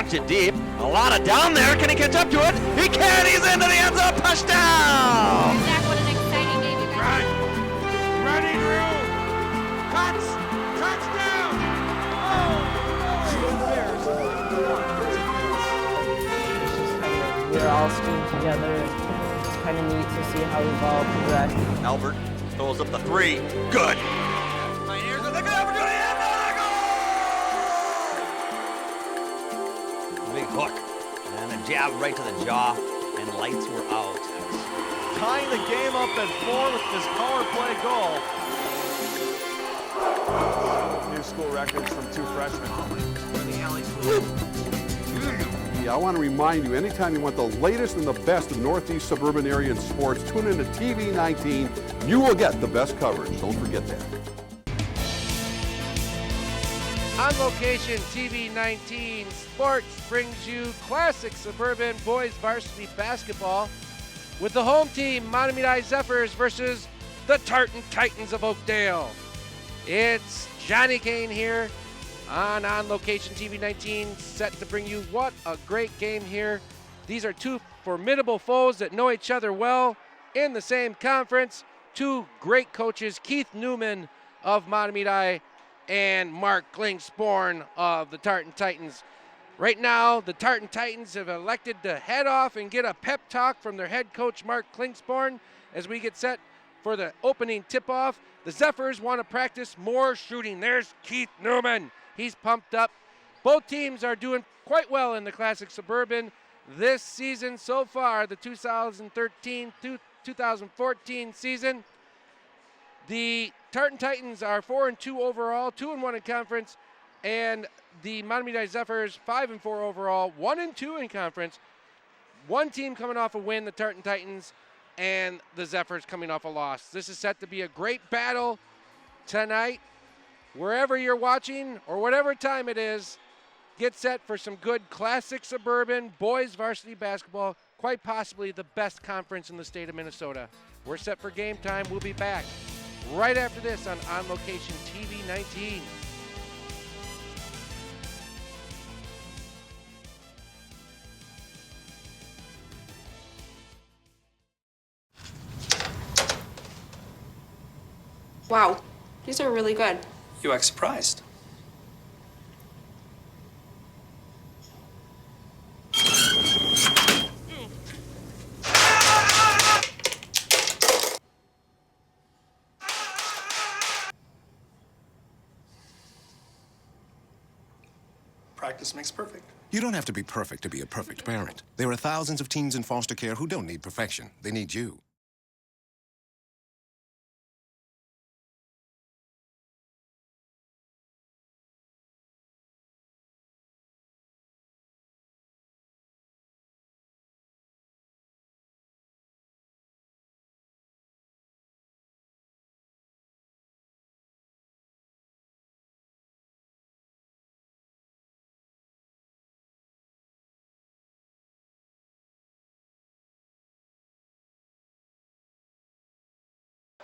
Punched it deep. A lot of down there. Can he catch up to it? He can. He's into the end zone. Touchdown. Zach, what an exciting game you guys had. Running room. Cuts. Touchdown. We're all stringed together. It's kind of neat to see how we've all progressed. Albert throws up the 3. Good. Pioneers with a good opportunity. And a goal! Big hook. And a jab right to the jaw. And lights were out. Tying the game up at 4 with this power play goal. New school records from 2 freshmen. I want to remind you, anytime you want the latest and the best of Northeast suburban area in sports, tune into TV 19. You will get the best coverage. Don't forget that. On Location TV 19 Sports brings you classic suburban boys varsity basketball with the home team Mahtomedi Zephyrs versus the Tartan Titans of Oakdale. It's Johnny Kane here on Location TV 19, set to bring you what a great game here. These are 2 formidable foes that know each other well in the same conference. 2 great coaches, Keith Newman of Mahtomedi and Mark Klingsporn of the Tartan Titans. Right now, the Tartan Titans have elected to head off and get a pep talk from their head coach, Mark Klingsporn, as we get set for the opening tip-off. The Zephyrs want to practice more shooting. There's Keith Newman. He's pumped up. Both teams are doing quite well in the Classic Suburban this season so far, the 2013-2014 season. The Tartan Titans are 4-2 overall, 2-1 in conference, and the Mahtomedi Zephyrs 5-4 overall, 1-2 in conference. One team coming off a win, the Tartan Titans, and the Zephyrs coming off a loss. This is set to be a great battle tonight. Wherever you're watching or whatever time it is, get set for some good classic suburban boys varsity basketball, quite possibly the best conference in the state of Minnesota. We're set for game time. We'll be back right after this on Location TV 19. Wow, these are really good. You act surprised. Practice makes perfect. You don't have to be perfect to be a perfect parent. There are thousands of teens in foster care who don't need perfection. They need you.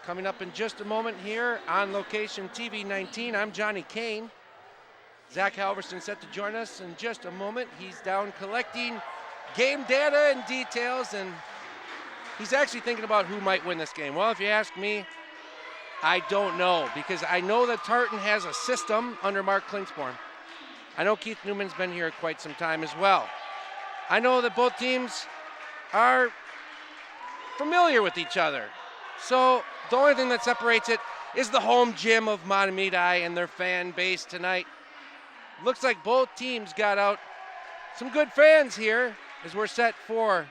Coming up in just a moment here on Location TV 19, I'm Johnny Kane. Zach Halverson set to join us in just a moment. He's down collecting game data and details, and he's actually thinking about who might win this game. Well, if you ask me, I don't know, because I know that Tartan has a system under Mark Klingsporn. I know Keith Newman's been here quite some time as well. I know that both teams are familiar with each other. So the only thing that separates it is the home gym of Mahtomedi and their fan base tonight. Looks like both teams got out some good fans here as we're set for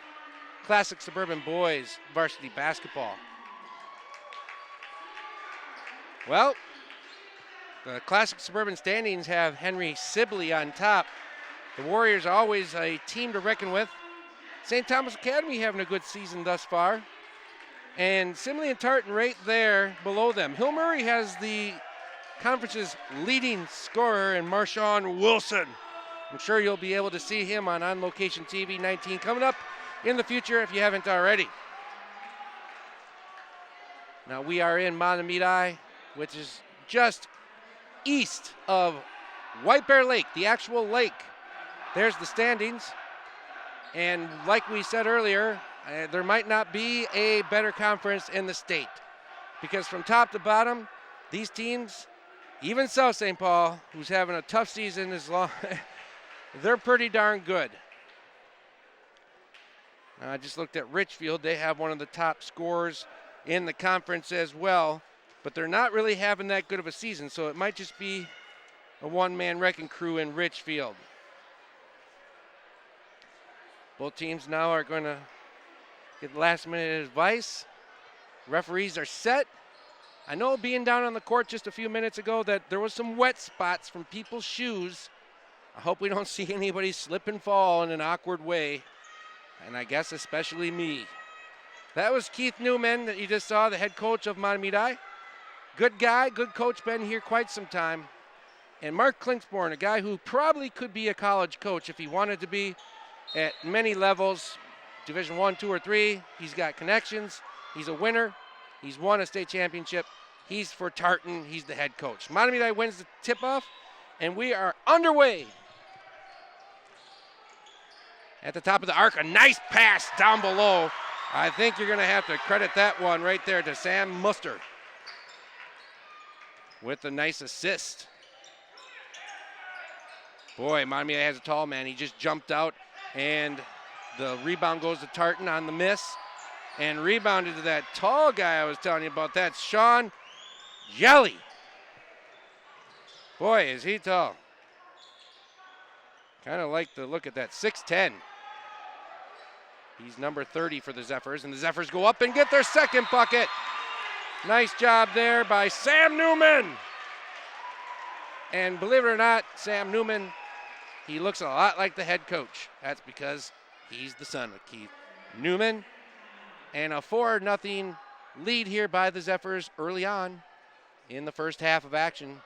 Classic Suburban Boys varsity basketball. Well, the Classic Suburban standings have Henry Sibley on top. The Warriors are always a team to reckon with. St. Thomas Academy having a good season thus far. And Simley and Tartan right there below them. Hill Murray has the conference's leading scorer in Marshawn Wilson. I'm sure you'll be able to see him on Location TV 19 coming up in the future if you haven't already. Now we are in Mahtomedi, which is just east of White Bear Lake, the actual lake. there's the standings. And like we said earlier, there might not be a better conference in the state, because from top to bottom, these teams, even South St. Paul, who's having a tough season as long, they're pretty darn good. I just looked at Richfield. They have one of the top scorers in the conference as well, but they're not really having that good of a season, so it might just be a one-man wrecking crew in Richfield. Both teams now are going to get last-minute advice. Referees are set. I know, being down on the court just a few minutes ago, that there was some wet spots from people's shoes. I hope we don't see anybody slip and fall in an awkward way, and I guess especially me. That was Keith Newman that you just saw, the head coach of Mahtomedi. Good guy, good coach, been here quite some time. And Mark Klingsborn, a guy who probably could be a college coach if he wanted to be, at many levels, Division I, II, or III. He's got connections. He's a winner. He's won a state championship. He's for Tartan. He's the head coach. Mahtomedi wins the tip-off, and we are underway. At the top of the arc, a nice pass down below. I think you're going to have to credit that one right there to Sam Muster with a nice assist. Boy, Mahtomedi has a tall man. He just jumped out, and the rebound goes to Tartan on the miss, and rebounded to that tall guy I was telling you about. That's Sean Jelly. Boy, is he tall. Kind of like the look at that, 6'10". He's number 30 for the Zephyrs, and the Zephyrs go up and get their second bucket. Nice job there by Sam Newman. And believe it or not, Sam Newman, he looks a lot like the head coach. That's because he's the son of Keith Newman. And a 4-0 lead here by the Zephyrs early on in the first half of action.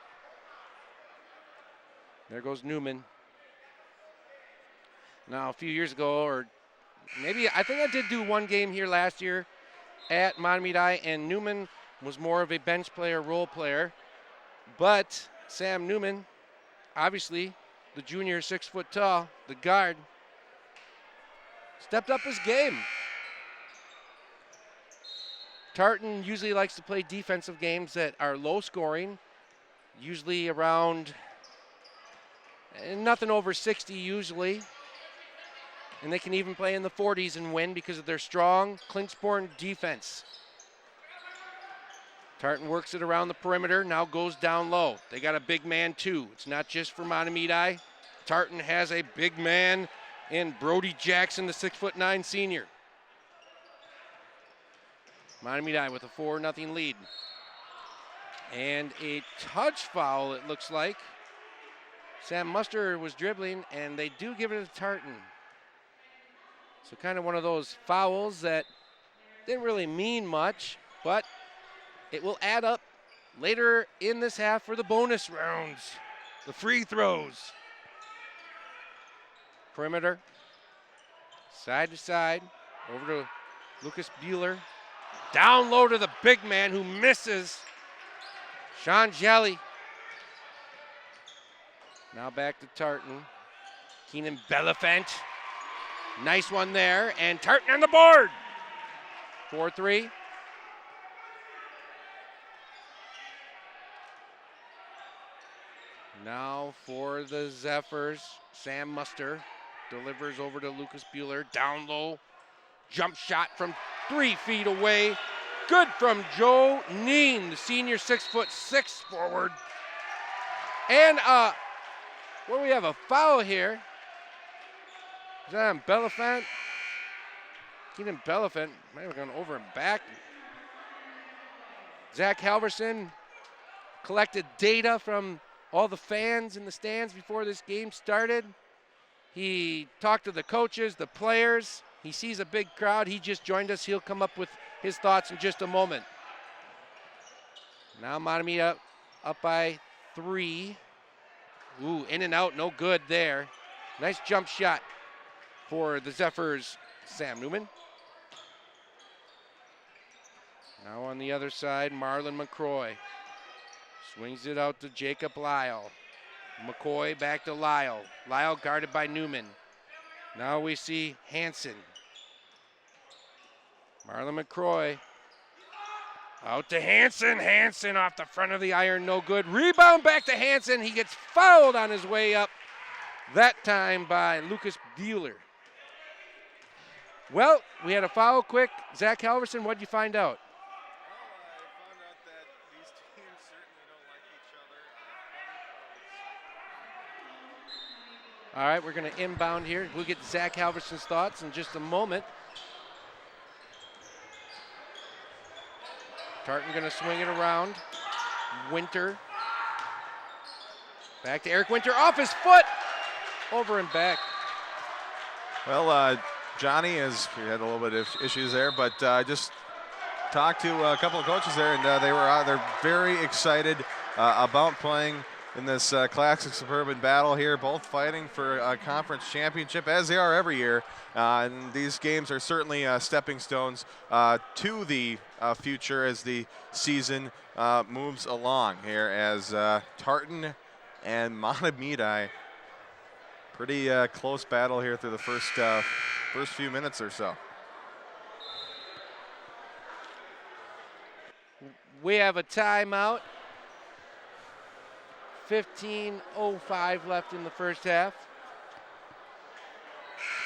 There goes Newman. Now, a few years ago, or maybe, I think I did do one game here last year at Mahtomedi, and Newman was more of a bench player, role player. But Sam Newman, obviously, the junior, 6 foot tall, the guard, stepped up his game. Tartan usually likes to play defensive games that are low scoring, usually around nothing over 60 usually. And they can even play in the 40s and win because of their strong Klingsborn defense. Tartan works it around the perimeter, now goes down low. They got a big man too. It's not just for Mahtomedi. Tartan has a big man in Brody Jackson, the 6'9" senior. Mahtomedi with a 4-0 lead. And a touch foul, it looks like. Sam Muster was dribbling, and they do give it to Tartan. So kind of one of those fouls that didn't really mean much, but it will add up later in this half for the bonus rounds, the free throws. Perimeter, side to side, over to Lucas Bueller. Down low to the big man who misses, Sean Jelly. Now back to Tartan. Keenan Belafant. Nice one there, and Tartan on the board. 4-3. Now for the Zephyrs, Sam Muster delivers over to Lucas Bueller. Down low, jump shot from 3 feet away. Good from Joe Neen, the senior 6'6" forward. And what do we have, a foul here? Is that on Belafant? Keenan Belafant might have gone over and back. Zach Halverson collected data from all the fans in the stands before this game started. He talked to the coaches, the players. He sees a big crowd. He just joined us. He'll come up with his thoughts in just a moment. Now Mahtomedi up by 3. Ooh, in and out, no good there. Nice jump shot for the Zephyrs, Sam Newman. Now on the other side, Marlon McCroy swings it out to Jacob Lyle. McCoy back to Lyle. Lyle guarded by Newman. Now we see Hansen. Marlon McCoy out to Hansen. Hansen off the front of the iron, no good. Rebound back to Hansen. He gets fouled on his way up, that time by Lucas Bueller. Well, we had a foul quick. Zach Halverson, what'd you find out? All right, we're going to inbound here. We'll get Zach Halverson's thoughts in just a moment. Tartan going to swing it around. Winter. Back to Eric Winter, off his foot. Over and back. Well, Johnny we had a little bit of issues there, but I just talked to a couple of coaches there, and they're very excited about playing in this classic suburban battle here, both fighting for a conference championship, as they are every year. And these games are certainly stepping stones to the future as the season moves along here, as Tartan and Mahtomedi, pretty close battle here through the first few minutes or so. We have a timeout. 15:05 left in the first half.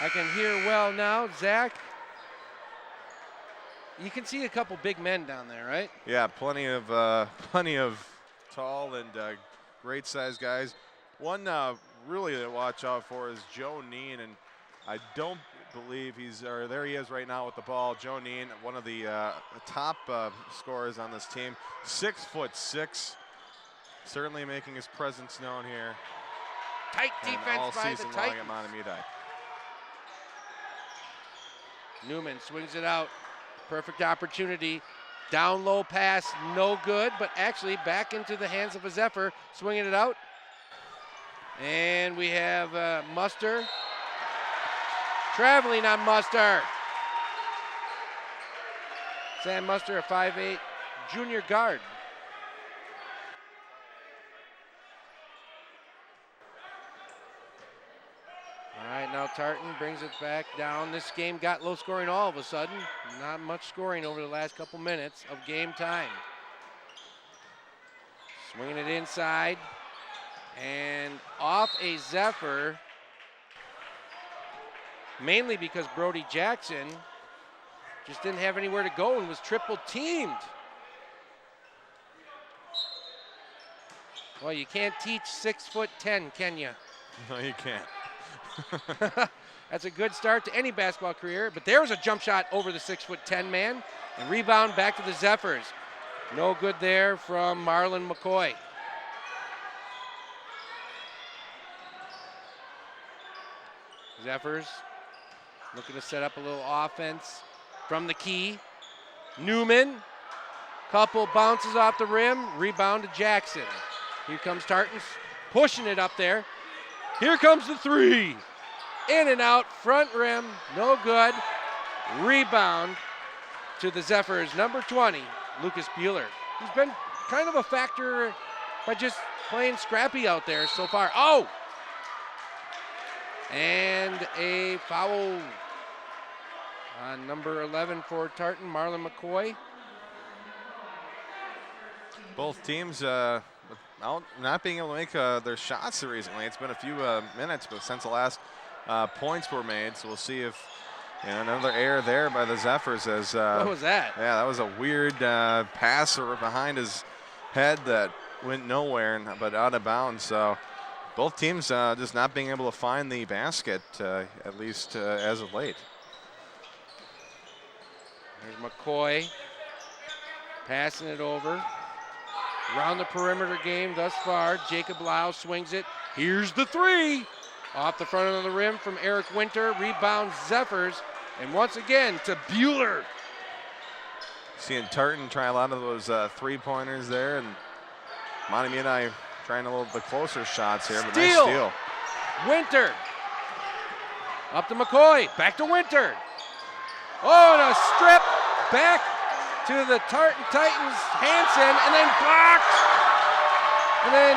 I can hear well now. Zach, you can see a couple big men down there, right? Yeah, plenty of tall and great sized guys. One really to watch out for is Joe Neen, and I don't believe there he is right now with the ball. Joe Neen, one of the top scorers on this team, 6'6". Certainly making his presence known here. Tight defense by the Titans. At Mahtomedi. Newman swings it out. Perfect opportunity. Down low pass, no good, but actually back into the hands of a Zephyr, swinging it out. And we have Muster. Traveling on Muster. Sam Muster, a 5'8" junior guard. All right, now Tartan brings it back down. This game got low scoring all of a sudden. Not much scoring over the last couple minutes of game time. Swinging it inside. And off a Zephyr. Mainly because Brody Jackson just didn't have anywhere to go and was triple teamed. Well, you can't teach 6'10", can you? No, you can't. That's a good start to any basketball career, but there was a jump shot over the 6'10" man, and rebound back to the Zephyrs. No good there from Marlon McCoy. Zephyrs looking to set up a little offense from the key. Newman, couple bounces off the rim, rebound to Jackson. Here comes Tartan, pushing it up there. Here comes the three. In and out, front rim, no good. Rebound to the Zephyrs, number 20, Lucas Bueller. He's been kind of a factor by just playing scrappy out there so far. Oh! And a foul on number 11 for Tartan, Marlon McCoy. Both teams not being able to make their shots recently. It's been a few minutes, but since the last points were made, so we'll see if another error there by the Zephyrs. As what was that? Yeah, that was a weird pass behind his head that went nowhere, but out of bounds. So both teams just not being able to find the basket, at least as of late. There's McCoy passing it over. Around the perimeter game thus far. Jacob Lau swings it. Here's the three. Off the front of the rim from Eric Winter. Rebound Zephyrs. And once again to Bueller. Seeing Tartan try a lot of those three-pointers there. And Mahtomedi trying a little bit closer shots here. But nice steal. Winter. Up to McCoy. Back to Winter. Oh, and a strip back to the Tartan Titans, Hansen, and then blocked. And then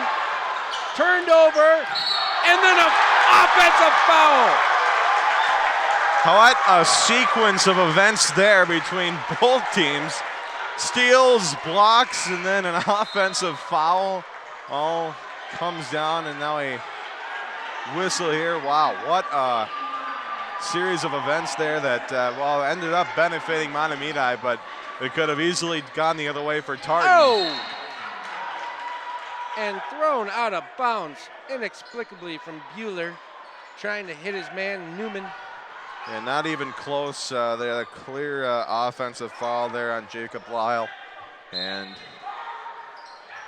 turned over, and then an offensive foul. What a sequence of events there between both teams. Steals, blocks, and then an offensive foul. All comes down, and now a whistle here. Wow, what a series of events there that, well, ended up benefiting Mahtomedi, but it could have easily gone the other way for Tartan. Oh! And thrown out of bounds inexplicably from Bueller, trying to hit his man Newman. And not even close. They had a clear offensive foul there on Jacob Lyle. And,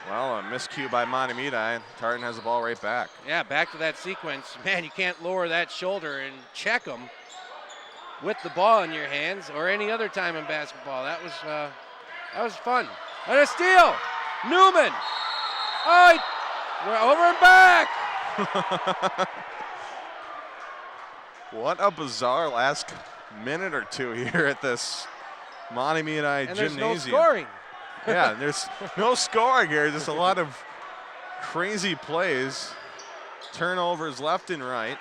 well, a miscue by Mahtomedi. Tartan has the ball right back. Yeah, back to that sequence. Man, you can't lower that shoulder and check them with the ball in your hands or any other time in basketball. That was fun. And a steal. Newman. Oh, we're over and back. What a bizarre last minute or two here at this Mahtomedi and gymnasium. There's no scoring. Yeah, there's no scoring here. Just a lot of crazy plays. Turnovers left and right.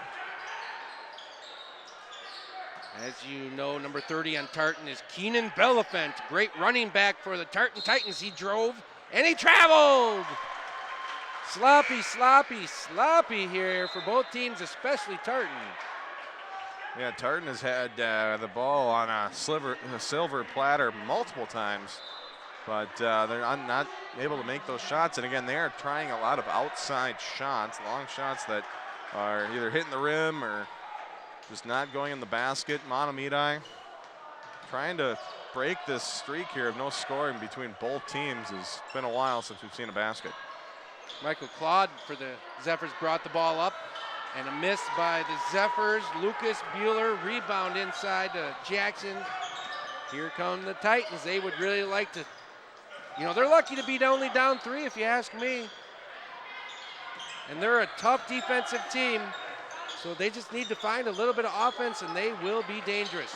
As you know, number 30 on Tartan is Keenan Belafant. Great running back for the Tartan Titans. He drove and he traveled. Sloppy, sloppy, sloppy here for both teams, especially Tartan. Yeah, Tartan has had the ball on a silver platter multiple times, but they're not able to make those shots. And again, they are trying a lot of outside shots, long shots that are either hitting the rim or just not going in the basket. Mahtomedi trying to break this streak here of no scoring between both teams. It's been a while since we've seen a basket. Michael Claude for the Zephyrs brought the ball up. And a miss by the Zephyrs. Lucas Bueller, rebound inside to Jackson. Here come the Titans. They would really like to, they're lucky to be only down 3 if you ask me. And they're a tough defensive team, so they just need to find a little bit of offense and they will be dangerous.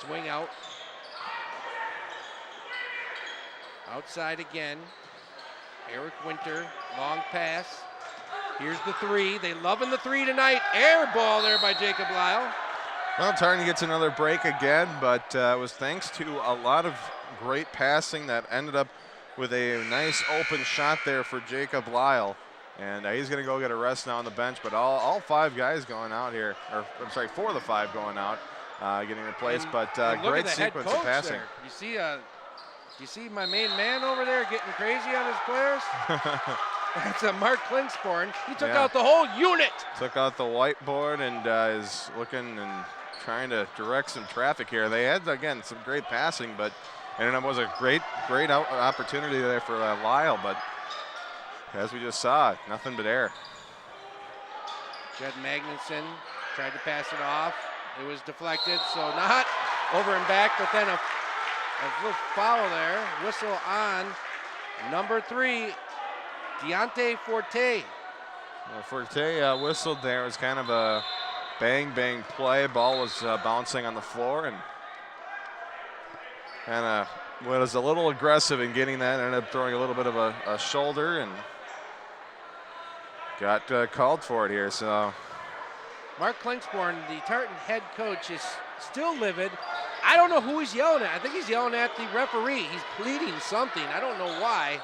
Swing out. Outside again. Eric Winter, long pass. Here's the 3. They loving the 3 tonight. Air ball there by Jacob Lyle. Well, Tartan gets another break again, but it was thanks to a lot of great passing that ended up with a nice open shot there for Jacob Lyle. And he's going to go get a rest now on the bench, but all 5 guys going out here, or I'm sorry, 4 of the 5 going out, getting replaced, but great sequence of passing. There. You see my main man over there getting crazy on his players? That's a Mark Klingsporn. He took out the whole unit. Took out the whiteboard and is looking and trying to direct some traffic here. They had, again, some great passing, and it was a great opportunity there for Lyle, but as we just saw, nothing but air. Jed Magnuson tried to pass it off. It was deflected, so not over and back, but then a little foul there. Whistle on number 3. Deontay Forte. Well, Forte whistled there. It was kind of a bang play. Ball was bouncing on the floor and was a little aggressive in getting that. Ended up throwing a little bit of a shoulder and got called for it here. So Mark Klingsporn, the Tartan head coach, is still livid. I don't know who he's yelling at. I think he's yelling at the referee. He's pleading something. I don't know why.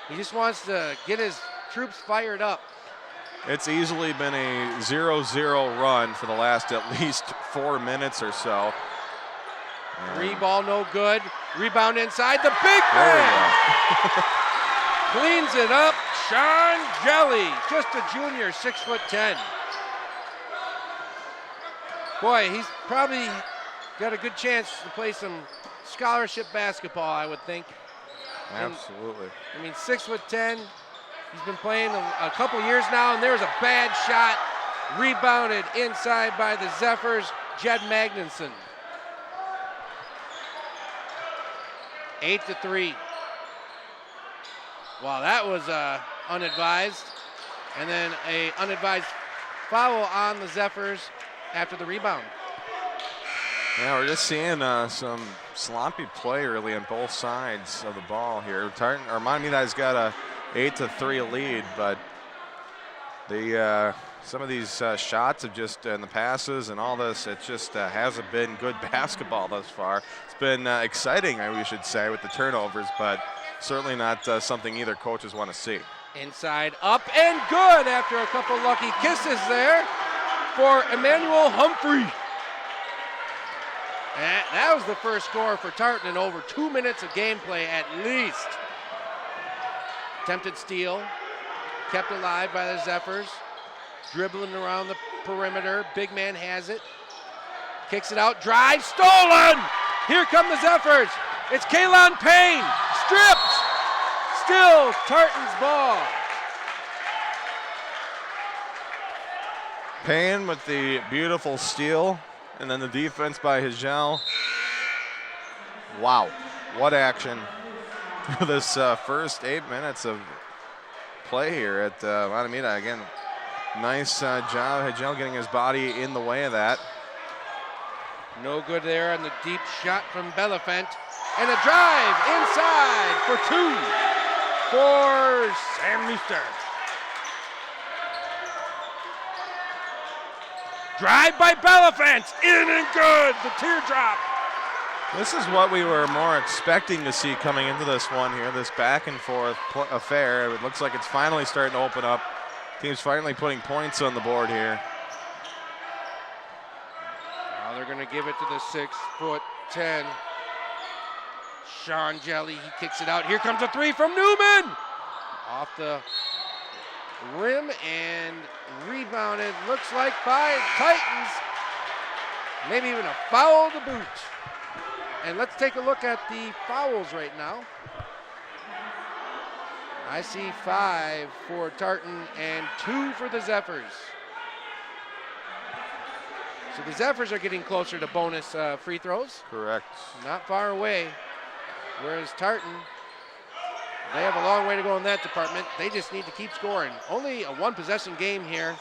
He just wants to get his troops fired up. It's easily been a 0-0 run for the last at least 4 minutes or so. 3 ball, no good. Rebound inside, the big man. Cleans it up, Sean Jelly, just a junior, 6'10". Boy, he's probably got a good chance to play some scholarship basketball, I would think. Absolutely. I mean, 6'10". He's been playing a couple years now, and there's a bad shot. Rebounded inside by the Zephyrs, Jed Magnuson. 8-3. Wow, that was unadvised. And then a unadvised foul on the Zephyrs after the rebound. Yeah, we're just seeing some sloppy play really on both sides of the ball here. Mahtomedi's got to 8-3 lead, but the some of these shots have just and the passes and all this, it just hasn't been good basketball thus far. It's been exciting, we should say, with the turnovers, but certainly not something either coaches want to see. Inside, up and good after a couple lucky kisses there for Emmanuel Humphrey. And that was the first score for Tartan in over 2 minutes of gameplay at least. Attempted steal, kept alive by the Zephyrs. Dribbling around the perimeter, big man has it. Kicks it out, drive, stolen! Here come the Zephyrs. It's Kaylon Payne, stripped! Still Tartan's ball. Payne with the beautiful steal, and then the defense by Hijel. Wow, what action for this first 8 minutes of play here at Mahtomedi. Again, nice job, Hijel getting his body in the way of that. No good there on the deep shot from Belafent. And a drive inside for two for Sam Muster. Drive by Belafent, in and good, the teardrop. This is what we were more expecting to see coming into this one here, this back and forth affair. It looks like it's finally starting to open up. Team's finally putting points on the board here. Now they're going to give it to the 6'10" Sean Jelly. He kicks it out. Here comes a three from Newman. Off the rim and rebounded. Looks like by Titans. Maybe even a foul to boot. And let's take a look at the fouls right now. I see 5 for Tartan and 2 for the Zephyrs. So the Zephyrs are getting closer to bonus free throws. Correct. Not far away. Whereas Tartan, they have a long way to go in that department. They just need to keep scoring. Only a one-possession game here.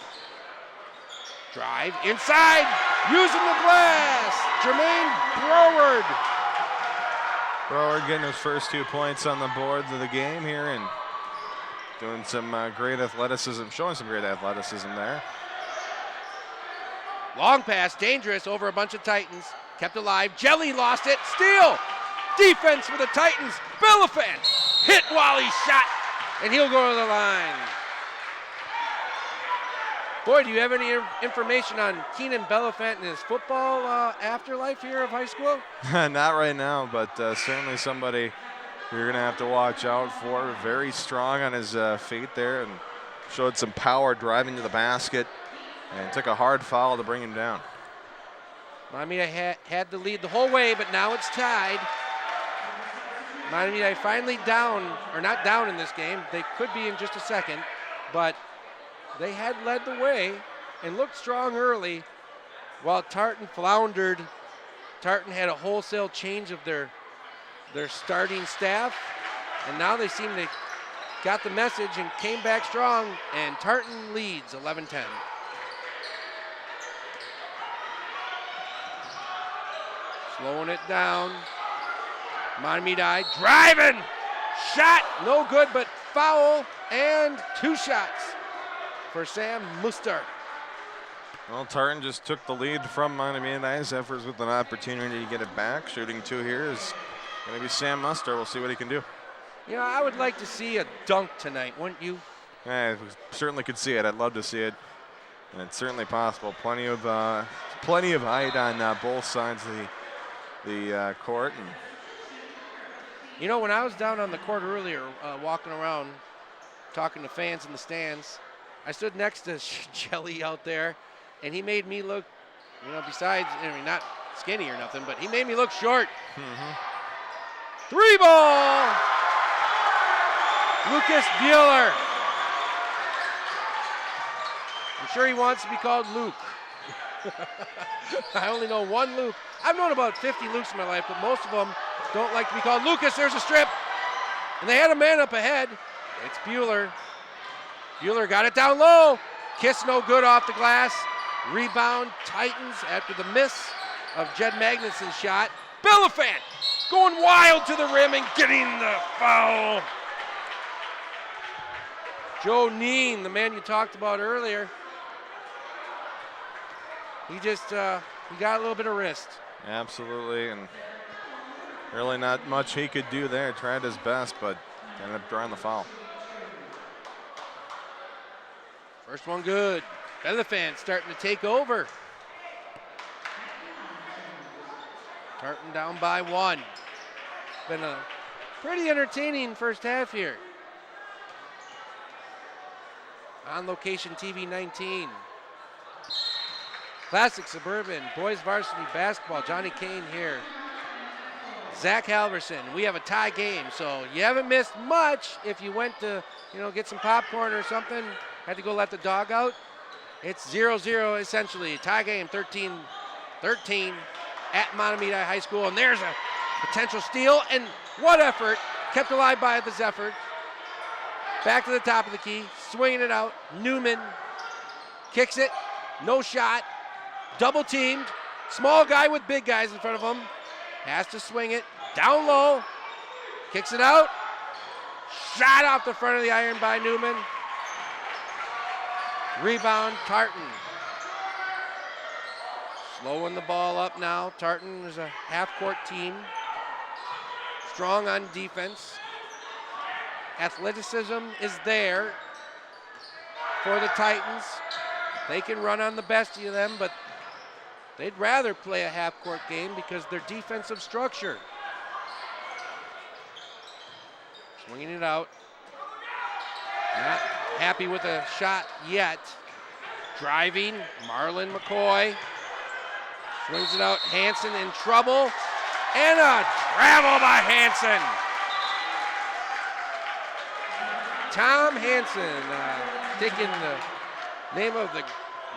Drive inside, using the glass. Jermaine Broward. Broward getting his first 2 points on the board of the game here and doing some great athleticism, showing some great athleticism there. Long pass, dangerous over a bunch of Titans. Kept alive, Jelly lost it, steal. Defense for the Titans, Belafant hit while he shot, and he'll go to the line. Boy, do you have any information on Keenan Belafant and his football afterlife here of high school? Not right now, but certainly somebody you're going to have to watch out for. Very strong on his feet there and showed some power driving to the basket and took a hard foul to bring him down. Mahtomedi had the lead the whole way, but now it's tied. Mahtomedi finally down, or not down in this game. They could be in just a second, but they had led the way and looked strong early while Tartan floundered. Tartan had a wholesale change of their starting staff, and now they seem to got the message and came back strong, and Tartan leads 11-10. Slowing it down. Mahtomedi driving. Shot, no good, but foul, and 2 shots for Sam Muster. Well, Tartan just took the lead from Mahtomedi Zephyrs with an opportunity to get it back. Shooting 2 here is going to be Sam Muster. We'll see what he can do. You know, I would like to see a dunk tonight, wouldn't you? Yeah, we certainly could see it. I'd love to see it. And it's certainly possible. Plenty of height on both sides of the court. And you know, when I was down on the court earlier, walking around, talking to fans in the stands, I stood next to Jelly out there, and he made me look, you know, besides, I mean, not skinny or nothing, but he made me look short. Mm-hmm. 3 ball! Lucas Bueller. I'm sure he wants to be called Luke. I only know one Luke. I've known about 50 Lukes in my life, but most of them don't like to be called Lucas. There's a strip. And they had a man up ahead. It's Bueller. Bueller got it down low. Kiss no good off the glass. Rebound Titans after the miss of Jed Magnuson's shot. Belafant going wild to the rim and getting the foul. Joe Neen, the man you talked about earlier, he just he got a little bit of wrist. Absolutely, and really not much he could do there. Tried his best, but ended up drawing the foul. First one good. Elephant starting to take over. Tartan down by 1. Been a pretty entertaining first half here. On Location TV 19. Classic Suburban Boys Varsity Basketball. Johnny Kane here. Zach Halverson. We have a tie game, so you haven't missed much if you went to, get some popcorn or something. Had to go let the dog out. It's 0-0 essentially. Tie game 13-13 at Mahtomedi High School. And there's a potential steal. And what effort. Kept alive by the Zephyr. Back to the top of the key. Swinging it out. Newman kicks it. No shot. Double teamed. Small guy with big guys in front of him. Has to swing it. Down low. Kicks it out. Shot off the front of the iron by Newman. Rebound, Tartan. Slowing the ball up now. Tartan is a half-court team. Strong on defense. Athleticism is there for the Titans. They can run on the best of them, but they'd rather play a half-court game because their defensive structure. Swinging it out. Not happy with a shot yet. Driving, Marlon McCoy. Swings it out, Hansen in trouble. And a travel by Hansen. Tom Hansen, taking the name of the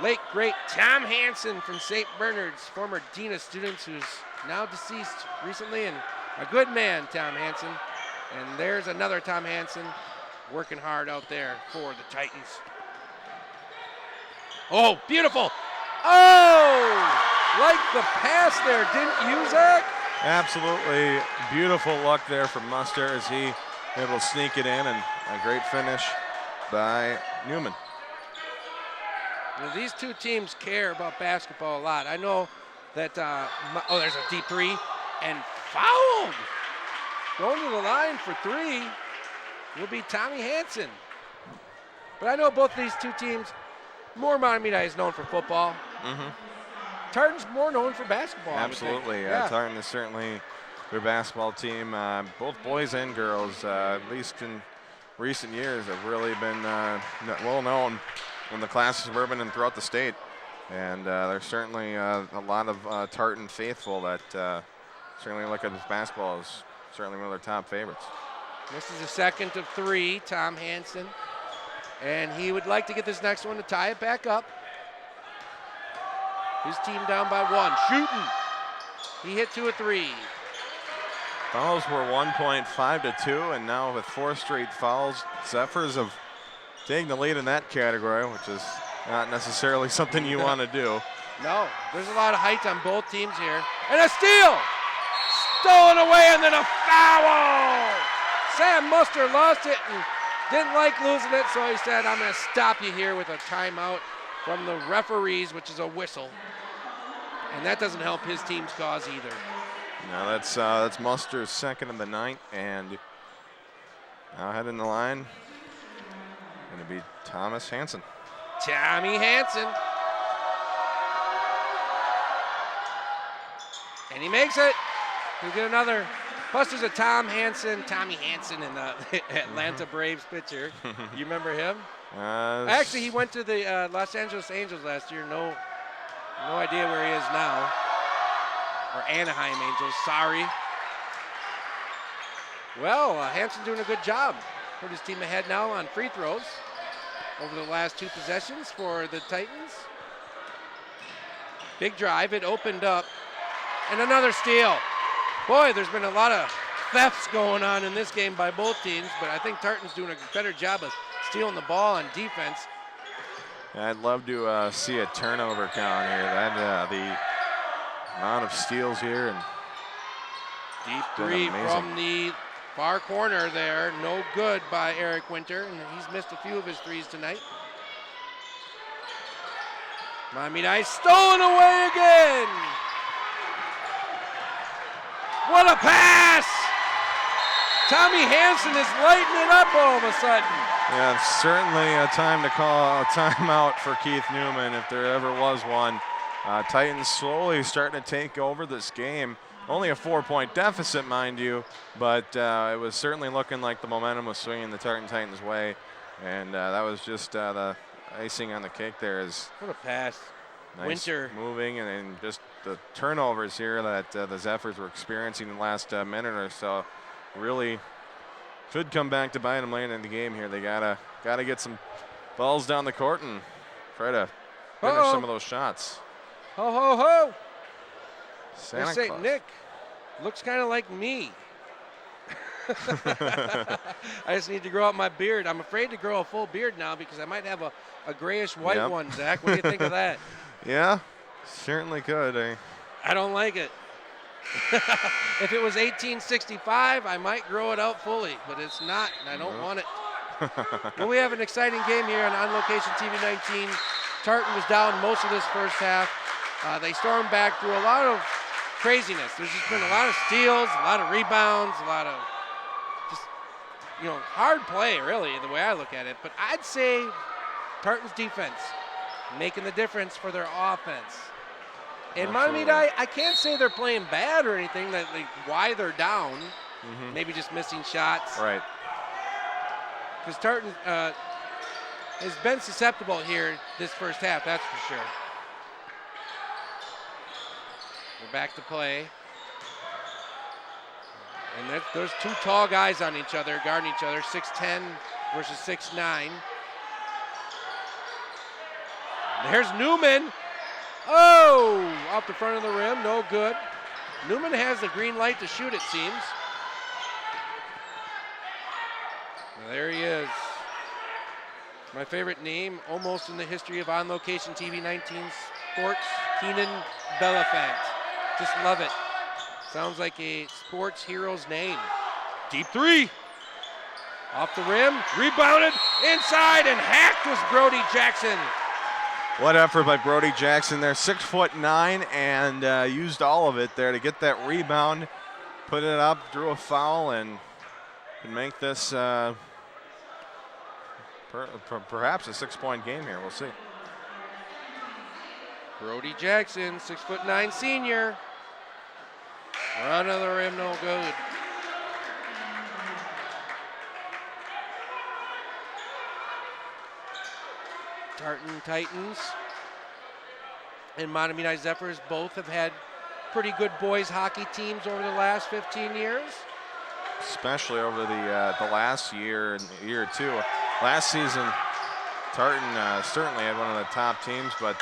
late, great Tom Hansen from St. Bernard's, former dean of students who's now deceased recently, and a good man, Tom Hansen. And there's another Tom Hansen working hard out there for the Titans. Oh, beautiful. Oh, like the pass there, didn't you, Zach? Absolutely beautiful luck there from Muster as he able to sneak it in, and a great finish by Newman. These two teams care about basketball a lot. I know that, there's a deep three, and fouled. Going to the line for 3 will be Tommy Hansen. But I know both these two teams, more Mahtomedi is known for football. Mm-hmm. Tartan's more known for basketball. Absolutely. Yeah. Tartan is certainly their basketball team. Both boys and girls, at least in recent years, have really been well known in the class of Suburban and throughout the state. And there's certainly a lot of Tartan faithful that certainly look at this basketball as certainly one of their top favorites. This is the second of 3, Tom Hansen. And he would like to get this next one to tie it back up. His team down by 1. Shooting. He hit 2 of 3. Fouls were 1.5 to 2, and now with 4 straight fouls, Zephyrs have taken the lead in that category, which is not necessarily something you want to do. No, there's a lot of height on both teams here. And a steal! Stolen away, and then a foul! Sam Muster lost it and didn't like losing it, so he said, I'm going to stop you here with a timeout from the referees, which is a whistle. And that doesn't help his team's cause either. Now that's Muster's second of the night, and now heading the line, going to be Thomas Hansen. Tommy Hansen. And he makes it. He'll get another. Plus there's a Tommy Hansen in the Atlanta Braves pitcher. You remember him? Actually, he went to the Los Angeles Angels last year. No idea where he is now. Or Anaheim Angels, sorry. Well, Hansen doing a good job. Put his team ahead now on free throws over the last 2 possessions for the Titans. Big drive, it opened up. And another steal. Boy, there's been a lot of thefts going on in this game by both teams, but I think Tartan's doing a better job of stealing the ball on defense. I'd love to see a turnover count here. That the amount of steals here, and deep 3 from the Far corner there, no good by Eric Winter, and he's missed a few of his threes tonight. Mahtomedi stolen away again. What a pass! Tommy Hansen is lighting it up all of a sudden. Yeah, it's certainly a time to call a timeout for Keith Newman if there ever was one. Titans slowly starting to take over this game. Only a 4-point deficit, mind you, but it was certainly looking like the momentum was swinging the Tartan Titans' way, and that was just the icing on the cake there. Is what a pass. Nice Winter moving, and just the turnovers here that the Zephyrs were experiencing in the last minute or so really could come back to bite them later in the game here. They gotta get some balls down the court and try to finish some of those shots. Ho, ho, ho. Santa St. Claus. Nick looks kind of like me. I just need to grow out my beard. I'm afraid to grow a full beard now because I might have a grayish white one, Zach. What do you think of that? Yeah, certainly could. I don't like it. If it was 1865, I might grow it out fully, but it's not, and I don't want it. Well, we have an exciting game here on Location TV 19. Tartan was down most of this first half. They stormed back through a lot of craziness. There's just been a lot of steals, a lot of rebounds, a lot of just, hard play, really, the way I look at it. But I'd say Tartan's defense making the difference for their offense. And Mahtomedi, I can't say they're playing bad or anything, why they're down. Maybe just missing shots. Right. Because Tartan has been susceptible here this first half, that's for sure. We're back to play. And there's two tall guys on each other, guarding each other, 6'10 versus 6'9. There's Newman. Oh, off the front of the rim, no good. Newman has the green light to shoot, it seems. There he is. My favorite name, almost in the history of On Location TV 19 Sports, Keenan Belafant. Just love it. Sounds like a sports hero's name. Deep three. Off the rim, rebounded, inside, and hacked was Brody Jackson. What effort by Brody Jackson there, 6'9", and used all of it there to get that rebound, put it up, drew a foul, and can make this perhaps a 6-point game here. We'll see. Brody Jackson, 6'9" senior. Run of the rim, no good. Tartan Titans and Mahtomedi Zephyrs both have had pretty good boys hockey teams over the last 15 years. Especially over the last year and year or two. Last season, Tartan certainly had one of the top teams, but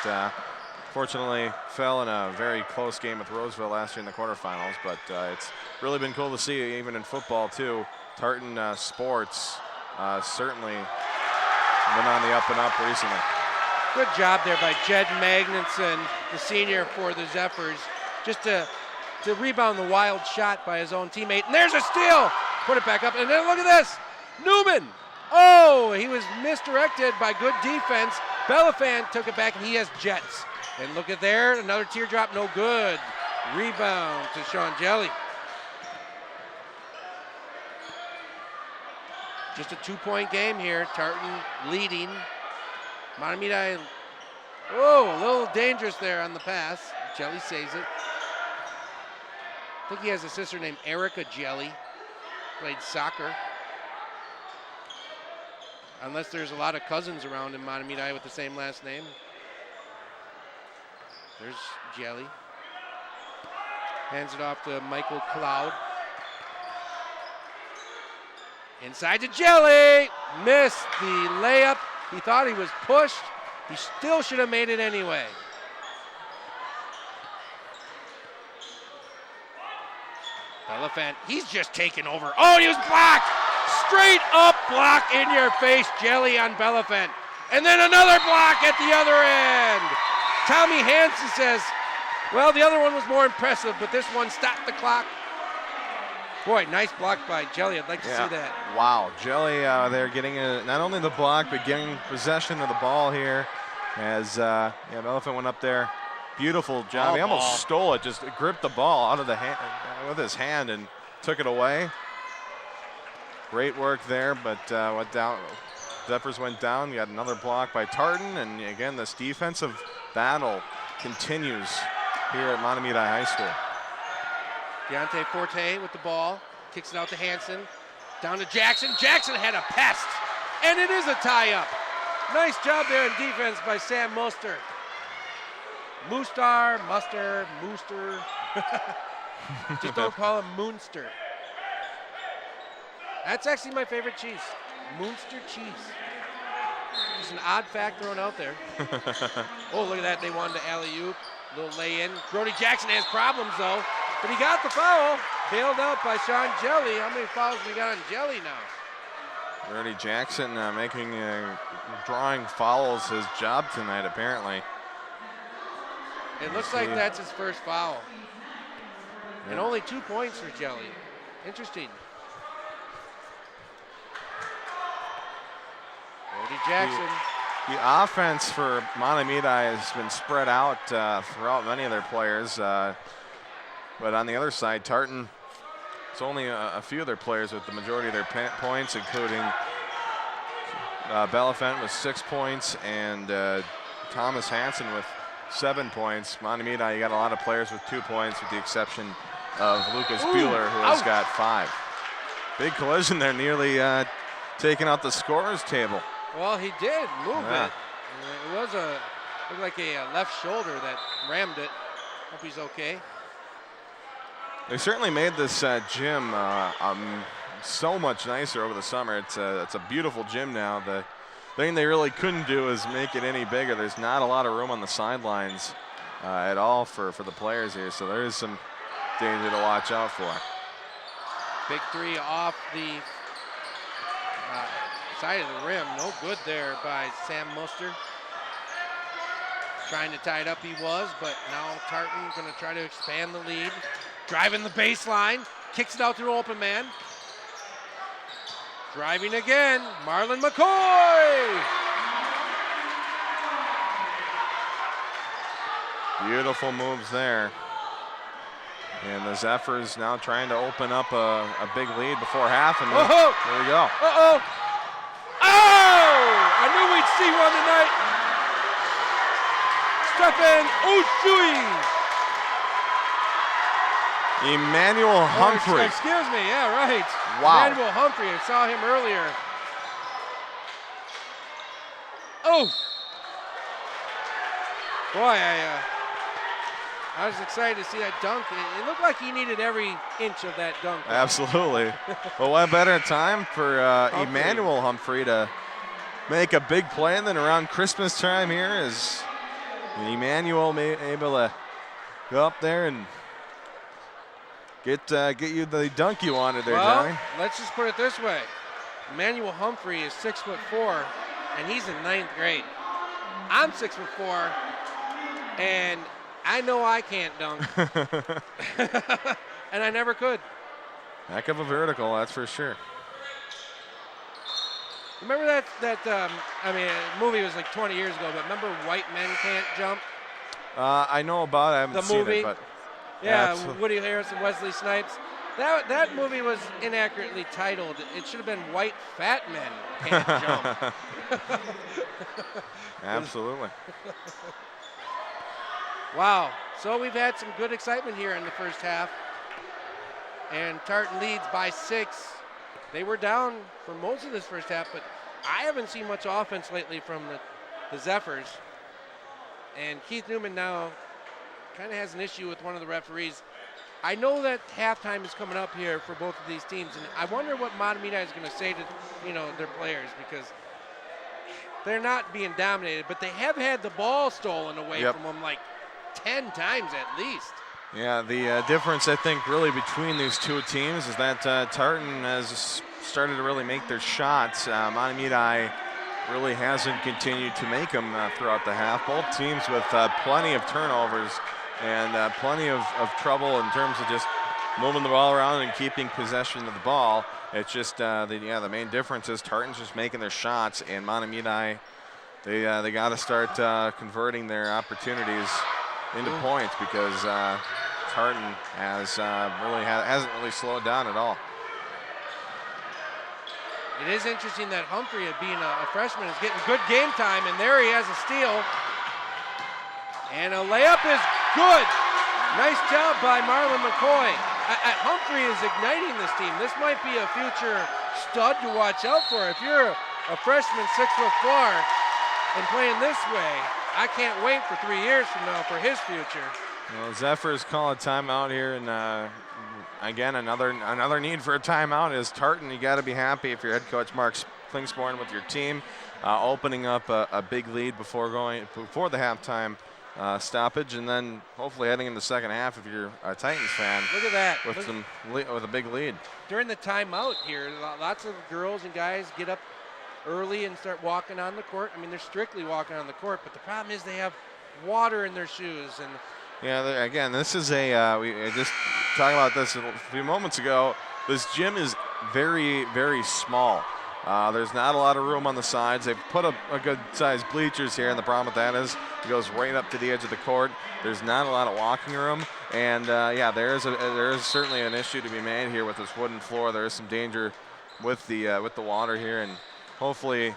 fortunately fell in a very close game with Roseville last year in the quarterfinals. But it's really been cool to see, even in football too. Tartan sports certainly been on the up and up recently. Good job there by Jed Magnuson, the senior for the Zephyrs, just to rebound the wild shot by his own teammate. And there's a steal. Put it back up, and then look at this. Newman. Oh, he was misdirected by good defense. Belafant took it back, and he has jets. And look at there, another teardrop, no good. Rebound to Sean Jelly. Just a 2-point game here. Tartan leading. Mahtomedi, oh, a little dangerous there on the pass. Jelly saves it. I think he has a sister named Erica Jelly. Played soccer. Unless there's a lot of cousins around in Mahtomedi with the same last name. There's Jelly. Hands it off to Michael Cloud. Inside to Jelly. Missed the layup. He thought he was pushed. He still should have made it anyway. Belafant, he's just taken over. Oh, he was blocked. Straight up block in your face, Jelly on Belafant. And then another block at the other end. Tommy Hansen says, well, the other one was more impressive, but this one stopped the clock. Boy, nice block by Jelly. I'd like to see that. Wow, Jelly they're getting not only the block, but getting possession of the ball here as Elephant went up there. Beautiful job. He almost stole it, just gripped the ball out of the hand with his hand and took it away. Great work there, but went down. Zephyrs went down. You got another block by Tartan, and again, this defensive battle continues here at Mahtomedi High School. Deontay Forte with the ball, kicks it out to Hanson, down to Jackson. Jackson had a pest, and it is a tie-up. Nice job there in defense by Sam Moster. Mooster. Just don't call him Moonster. That's actually my favorite cheese, Moonster cheese. Just an odd fact thrown out there. Oh, look at that, they wanted to alley-oop, little lay-in. Brody Jackson has problems though. But he got the foul, bailed out by Sean Jelly. How many fouls we got on Jelly now? Brody Jackson drawing fouls his job tonight, apparently. It looks like that's his first foul. And only 2 points for Jelly. Interesting. Brody Jackson. The offense for Mahtomedi has been spread out throughout many of their players. But on the other side, Tartan, it's only a few of their players with the majority of their points, including Belafent with 6 points and Thomas Hansen with 7 points. Mahtomedi, you got a lot of players with 2 points, with the exception of Lucas Bueller, who has got 5. Big collision there, nearly taking out the scorer's table. Well, he did move it. It was looked like a left shoulder that rammed it. Hope he's okay. They certainly made this gym so much nicer over the summer. It's a beautiful gym now. The thing they really couldn't do is make it any bigger. There's not a lot of room on the sidelines at all for the players here, so there is some danger to watch out for. Big three off the side of the rim. No good there by Sam Muster. Trying to tie it up he was, but now Tartan going to try to expand the lead. Driving the baseline, kicks it out to open man. Driving again, Marlon McCoy. Beautiful moves there. And the Zephyrs now trying to open up a big lead before half, and there we go. Oh! I knew we'd see one tonight. Stefan Oshui. Emmanuel Humphrey. Excuse me, yeah, right. Wow. Emmanuel Humphrey, I saw him earlier. Oh! Boy, I was excited to see that dunk. It looked like he needed every inch of that dunk. Absolutely. Well, what better time for Emmanuel Humphrey to make a big play, and then around Christmas time here is Emmanuel able to go up there and get you the dunk you wanted there, Johnny. Let's just put it this way. Emmanuel Humphrey is 6'4", and he's in 9th grade. I'm 6'4", and I know I can't dunk. And I never could. Heck of a vertical, that's for sure. Remember that movie was like 20 years ago, but remember White Men Can't Jump? I know about it. I haven't seen it, but yeah, Woody Harrelson, Wesley Snipes. That movie was inaccurately titled. It should have been White Fat Men Can't Jump. Absolutely. Wow. So we've had some good excitement here in the first half. And Tartan leads by 6. They were down for most of this first half, but I haven't seen much offense lately from the Zephyrs. And Keith Newman now kind of has an issue with one of the referees. I know that halftime is coming up here for both of these teams, and I wonder what Mahtomedi is going to say to their players, because they're not being dominated, but they have had the ball stolen away from them like 10 times at least. Yeah, the difference, I think, really between these two teams is that Tartan has started to really make their shots. Mahtomedi really hasn't continued to make them throughout the half. Both teams with plenty of turnovers and plenty of trouble in terms of just moving the ball around and keeping possession of the ball. It's just the main difference is Tartan's just making their shots, and Mahtomedi, they got to start converting their opportunities into points, because Tartan hasn't really slowed down at all. It is interesting that Humphrey, being a freshman, is getting good game time, and there he has a steal. And a layup is good. Nice job by Marlon McCoy. Humphrey is igniting this team. This might be a future stud to watch out for. If you're a freshman 6'4" and playing this way, I can't wait for 3 years from now for his future. Well, Zephyrs call a timeout here, and again, another need for a timeout is Tartan. You got to be happy if you're head coach Mark Klingsborn with your team, opening up a big lead before the halftime stoppage, and then hopefully heading in the second half if you're a Titans fan. Look at that. With a big lead. During the timeout here, lots of girls and guys get up early and start walking on the court. I mean, they're strictly walking on the court, but the problem is they have water in their shoes. And yeah, again, this is we just talking about this a few moments ago. This gym is very, very small. There's not a lot of room on the sides. They've put a good-sized bleachers here, and the problem with that is it goes right up to the edge of the court. There's not a lot of walking room, and yeah, there is certainly an issue to be made here with this wooden floor. There is some danger with the water here, and hopefully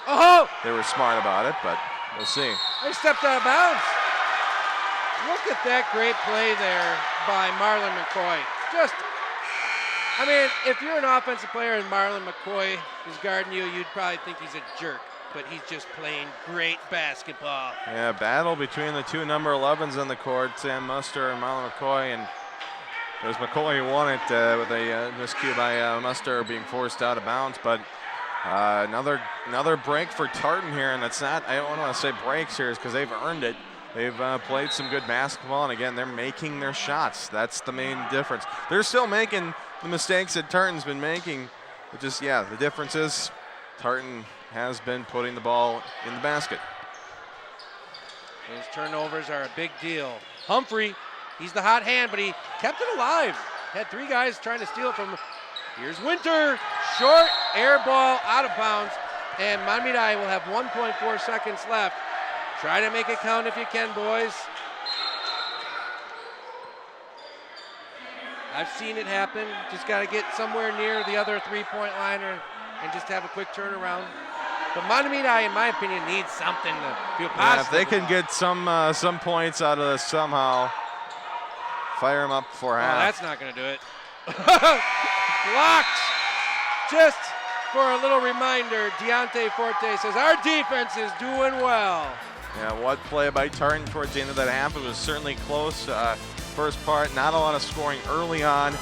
they were smart about it, but we'll see. They stepped out of bounds. Look at that great play there by Marlon McCoy. I mean, if you're an offensive player and Marlon McCoy is guarding you, you'd probably think he's a jerk, but he's just playing great basketball. Yeah, battle between the two number 11s on the court, Sam Muster and Marlon McCoy, and it was McCoy who won it with a miscue by Muster being forced out of bounds, but another break for Tartan here, and it's not, I don't want to say breaks here, because they've earned it. They've played some good basketball, and again, they're making their shots. That's the main difference. They're still making the mistakes that Tartan's been making. But just, yeah, the difference is Tartan has been putting the ball in the basket. Those turnovers are a big deal. Humphrey, he's the hot hand, but he kept it alive. Had three guys trying to steal it from him. Here's Winter, short air ball out of bounds, and Mahtomedi will have 1.4 seconds left. Try to make it count if you can, boys. I've seen it happen. Just got to get somewhere near the other three-point liner and just have a quick turnaround. But Mahtomedi, in my opinion, needs something to feel positive. Yeah, if they can get some points out of this somehow, fire them up before half. That's not going to do it. Blocked. Just for a little reminder, Deontay Forte says, our defense is doing well. Yeah, what play by Tartan towards the end of that half. It was certainly close. First part, not a lot of scoring early on.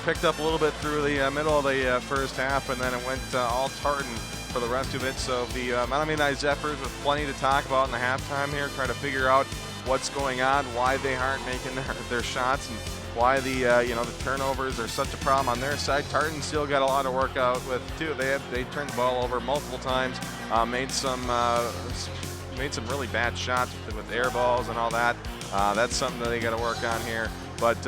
Picked up a little bit through the middle of the first half, and then it went all Tartan for the rest of it. So the Mahtomedi Zephyrs with plenty to talk about in the halftime here, trying to figure out what's going on, why they aren't making their shots, and why the turnovers are such a problem on their side. Tartan still got a lot to work out with too. They turned the ball over multiple times, made some really bad shots with air balls and all that. That's something that they got to work on here. But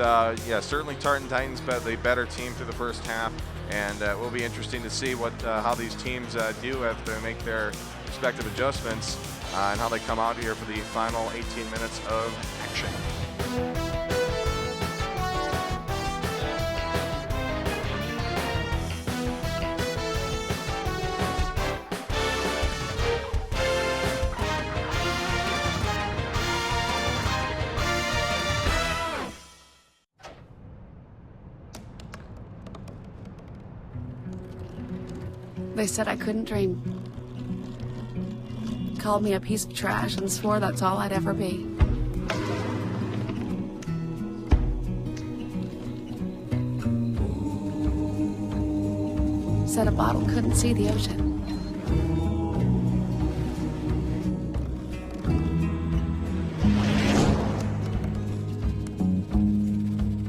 yeah, certainly Tartan Titans the better team through the first half, and it will be interesting to see how these teams do after they make their respective adjustments and how they come out here for the final 18 minutes of action. They said I couldn't dream. Called me a piece of trash and swore that's all I'd ever be. Said a bottle couldn't see the ocean.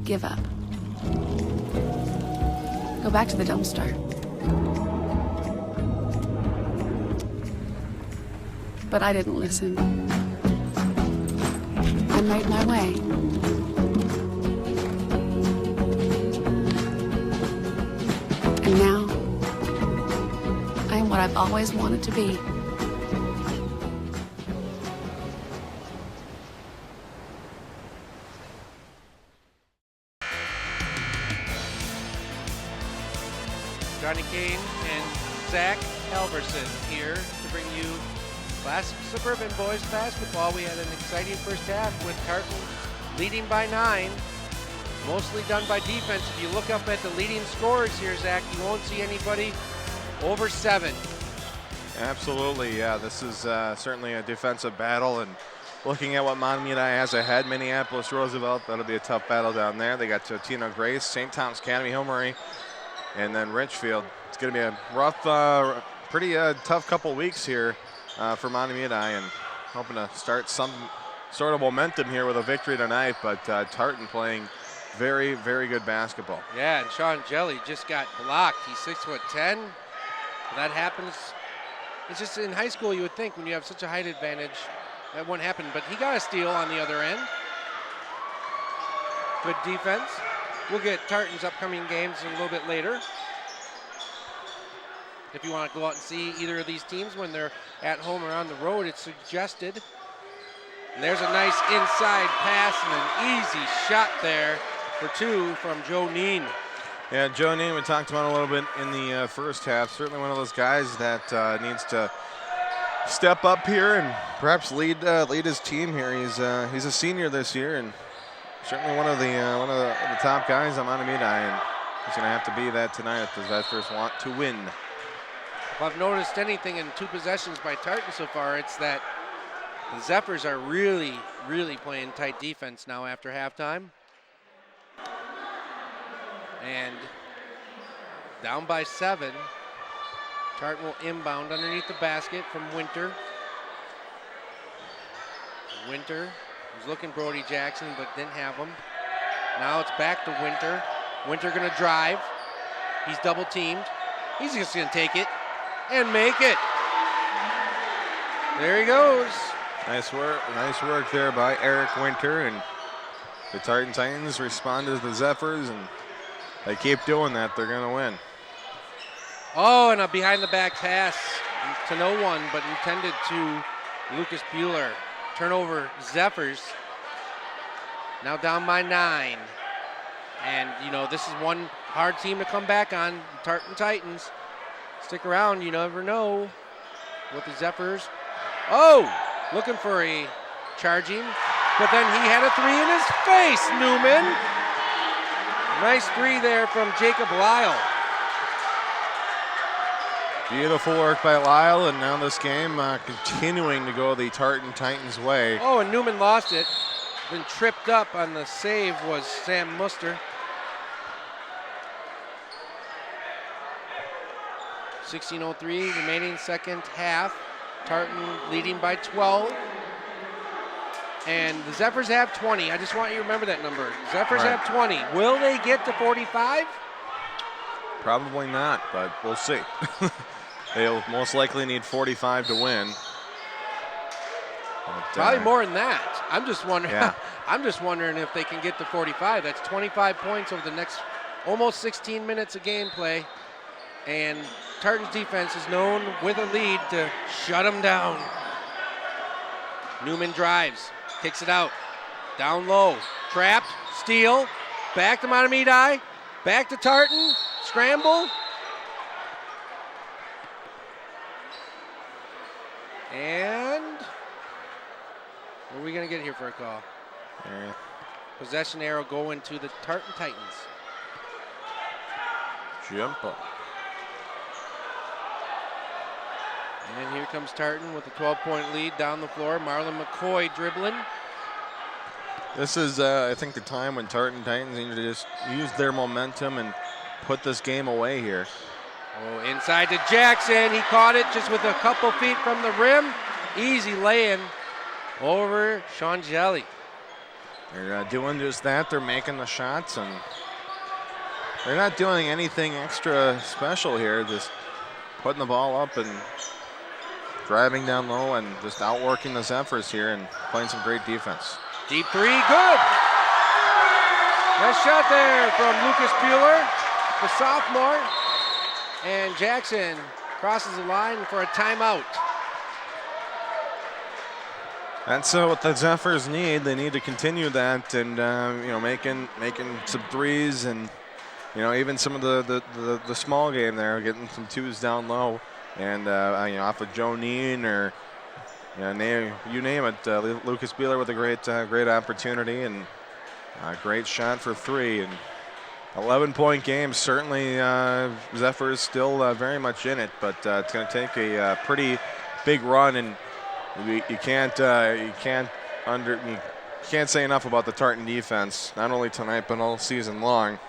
Give up. Go back to the dumpster. But I didn't listen. I made my way. what I've always wanted to be. Johnny Kane and Zach Halverson here to bring you Classic Suburban Boys Basketball. We had an exciting first half with Tartan leading by 9, mostly done by defense. If you look up at the leading scorers here, Zach, you won't see anybody over 7. Absolutely, yeah. This is certainly a defensive battle, and looking at what Mahtomedi has ahead, Minneapolis Roosevelt, that'll be a tough battle down there. They got Totino Grace, St. Thomas Academy, Hill Murray, and then Richfield. It's going to be a rough, pretty tough couple weeks here for Mahtomedi, and hoping to start some sort of momentum here with a victory tonight, but Tartan playing very, very good basketball. Yeah, and Sean Jelly just got blocked. He's 6'10". That happens. It's just in high school you would think when you have such a height advantage that wouldn't happen, but he got a steal on the other end. Good defense. We'll get Tartan's upcoming games a little bit later. If you want to go out and see either of these teams when they're at home or on the road, it's suggested. And there's a nice inside pass and an easy shot there for 2 from Joe Neen. Yeah, Joe Neen, we talked about a little bit in the first half. Certainly one of those guys that needs to step up here and perhaps lead his team here. He's a senior this year, and certainly one of the top guys on Mahtomedi, and he's going to have to be that tonight if the Zephyrs want to win. If I've noticed anything in 2 possessions by Tartan so far, it's that the Zephyrs are really, really playing tight defense now after halftime. And down by 7. Tartan will inbound underneath the basket from Winter. Winter was looking Brody Jackson, but didn't have him. Now it's back to Winter. Winter gonna drive. He's double teamed. He's just gonna take it and make it. There he goes. Nice work there by Eric Winter, and the Tartan Titans respond to the Zephyrs, and they keep doing that, they're gonna win. Oh, and a behind the back pass to no one, but intended to Lucas Bueller. Turnover Zephyrs. Now down by 9. And you know, this is one hard team to come back on, Tartan Titans. Stick around, you never know with the Zephyrs. Oh, looking for a charging, but then he had a 3 in his face, Newman. Nice 3 there from Jacob Lyle. Beautiful work by Lyle, and now this game continuing to go the Tartan Titans' way. Oh, and Newman lost it. Then tripped up on the save was Sam Muster. 16:03 remaining second half. Tartan leading by 12. And the Zephyrs have 20. I just want you to remember that number. Zephyrs have 20. Will they get to 45? Probably not, but we'll see. They'll most likely need 45 to win. But, probably more than that. I'm just wondering. Yeah. I'm just wondering if they can get to 45. That's 25 points over the next almost 16 minutes of gameplay. And Tartan's defense is known with a lead to shut them down. Newman drives, kicks it out, down low, trapped, steal, back to Mahtomedi, back to Tartan, scramble. And what are we gonna get here for a call? Yeah. Possession arrow going to the Tartan Titans. Jump up. And here comes Tartan with a 12-point lead down the floor. Marlon McCoy dribbling. This is, I think, the time when Tartan Titans need to just use their momentum and put this game away here. Oh, inside to Jackson. He caught it just with a couple feet from the rim. Easy lay-in over Sean Jelly. They're doing just that. They're making the shots, and they're not doing anything extra special here. Just putting the ball up and driving down low and just outworking the Zephyrs here and playing some great defense. Deep 3, good. Nice shot there from Lucas Bueller, the sophomore. And Jackson crosses the line for a timeout. And so what the Zephyrs need, they need to continue that and, making some threes and, even some of the small game there, getting some twos down low and, off of Joe Neen or, you name it. Lucas Beeler with a great opportunity and a great shot for three. And 11-point game, certainly Zephyrs still very much in it, but it's going to take a pretty big run, and you can't say enough about the Tartan defense, not only tonight but all season long.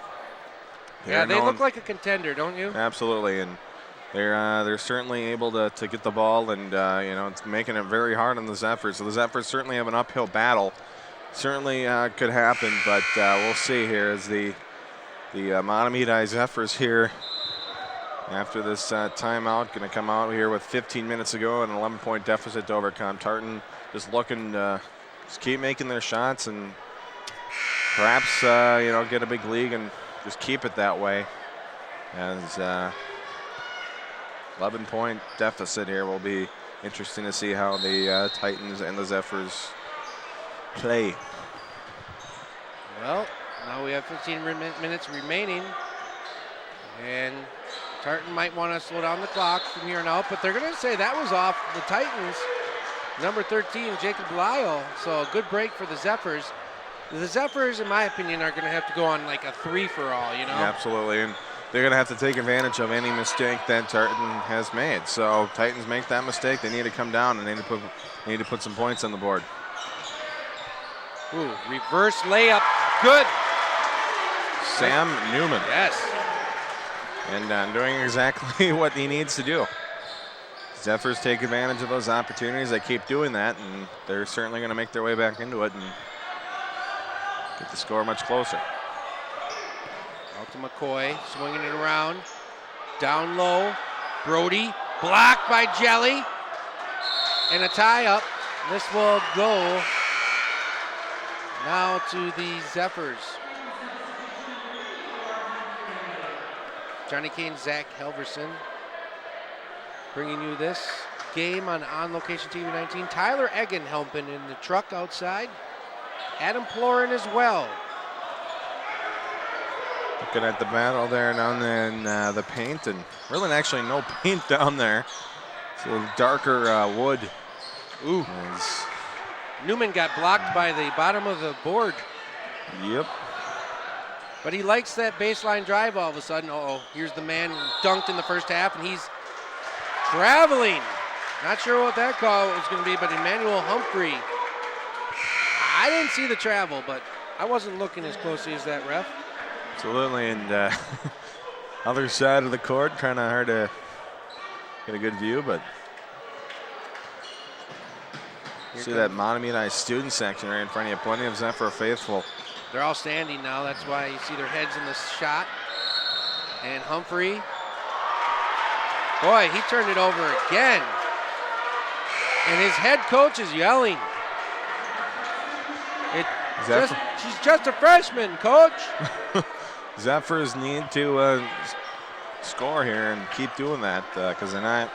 Yeah, they look like a contender, don't you? Absolutely, and they're certainly able to get the ball, and it's making it very hard on the Zephyrs. So the Zephyrs certainly have an uphill battle. Certainly could happen, but we'll see here as the Mahtomedi Zephyrs here after this timeout going to come out here with 15 minutes to go and an 11-point deficit to overcome. Tartan just looking to just keep making their shots and perhaps get a big lead and just keep it that way. As 11-point deficit here will be interesting to see how the Titans and the Zephyrs play. Well, now we have 15 minutes remaining, and Tartan might want to slow down the clock from here on out, but they're going to say that was off the Titans. Number 13, Jacob Lyle. So a good break for the Zephyrs. The Zephyrs, in my opinion, are going to have to go on like a three-for-all, Yeah, absolutely, and they're going to have to take advantage of any mistake that Tartan has made. So Titans make that mistake, they need to come down and they need to put some points on the board. Ooh, reverse layup, good. Sam Newman. Yes. And doing exactly what he needs to do. Zephyrs take advantage of those opportunities. They keep doing that, and they're certainly going to make their way back into it and get the score much closer. Out to McCoy, swinging it around. Down low, Brody, blocked by Jelly. And a tie-up. This will go now to the Zephyrs. Johnny Kane, Zach Helverson bringing you this game on Location TV 19. Tyler Eggen helping in the truck outside. Adam Plorin as well. Looking at the battle there down in the paint, and really actually no paint down there. It's a little darker wood. Ooh. Newman got blocked by the bottom of the board. Yep. But he likes that baseline drive all of a sudden. Here's the man who dunked in the first half, and he's traveling. Not sure what that call was going to be, but Emmanuel Humphrey. I didn't see the travel, but I wasn't looking as closely as that ref. Absolutely, and other side of the court, trying hard to get a good view, but see that Mahtomedi student section right in front of you. Plenty of Zephyr faithful. They're all standing now. That's why you see their heads in the shot. And Humphrey. Boy, he turned it over again. And his head coach is yelling. She's just a freshman, coach. Zephyrs need to score here and keep doing that because they're not,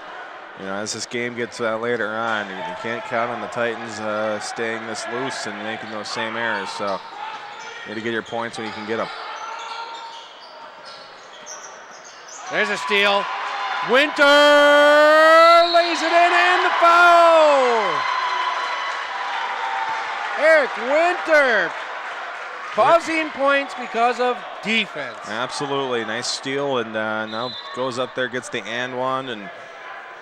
as this game gets later on, you can't count on the Titans staying this loose and making those same errors. So you need to get your points when you can get them. There's a steal. Winter lays it in and the foul. Eric Winter causing points because of defense. Absolutely. Nice steal, and now goes up there, gets the and one, and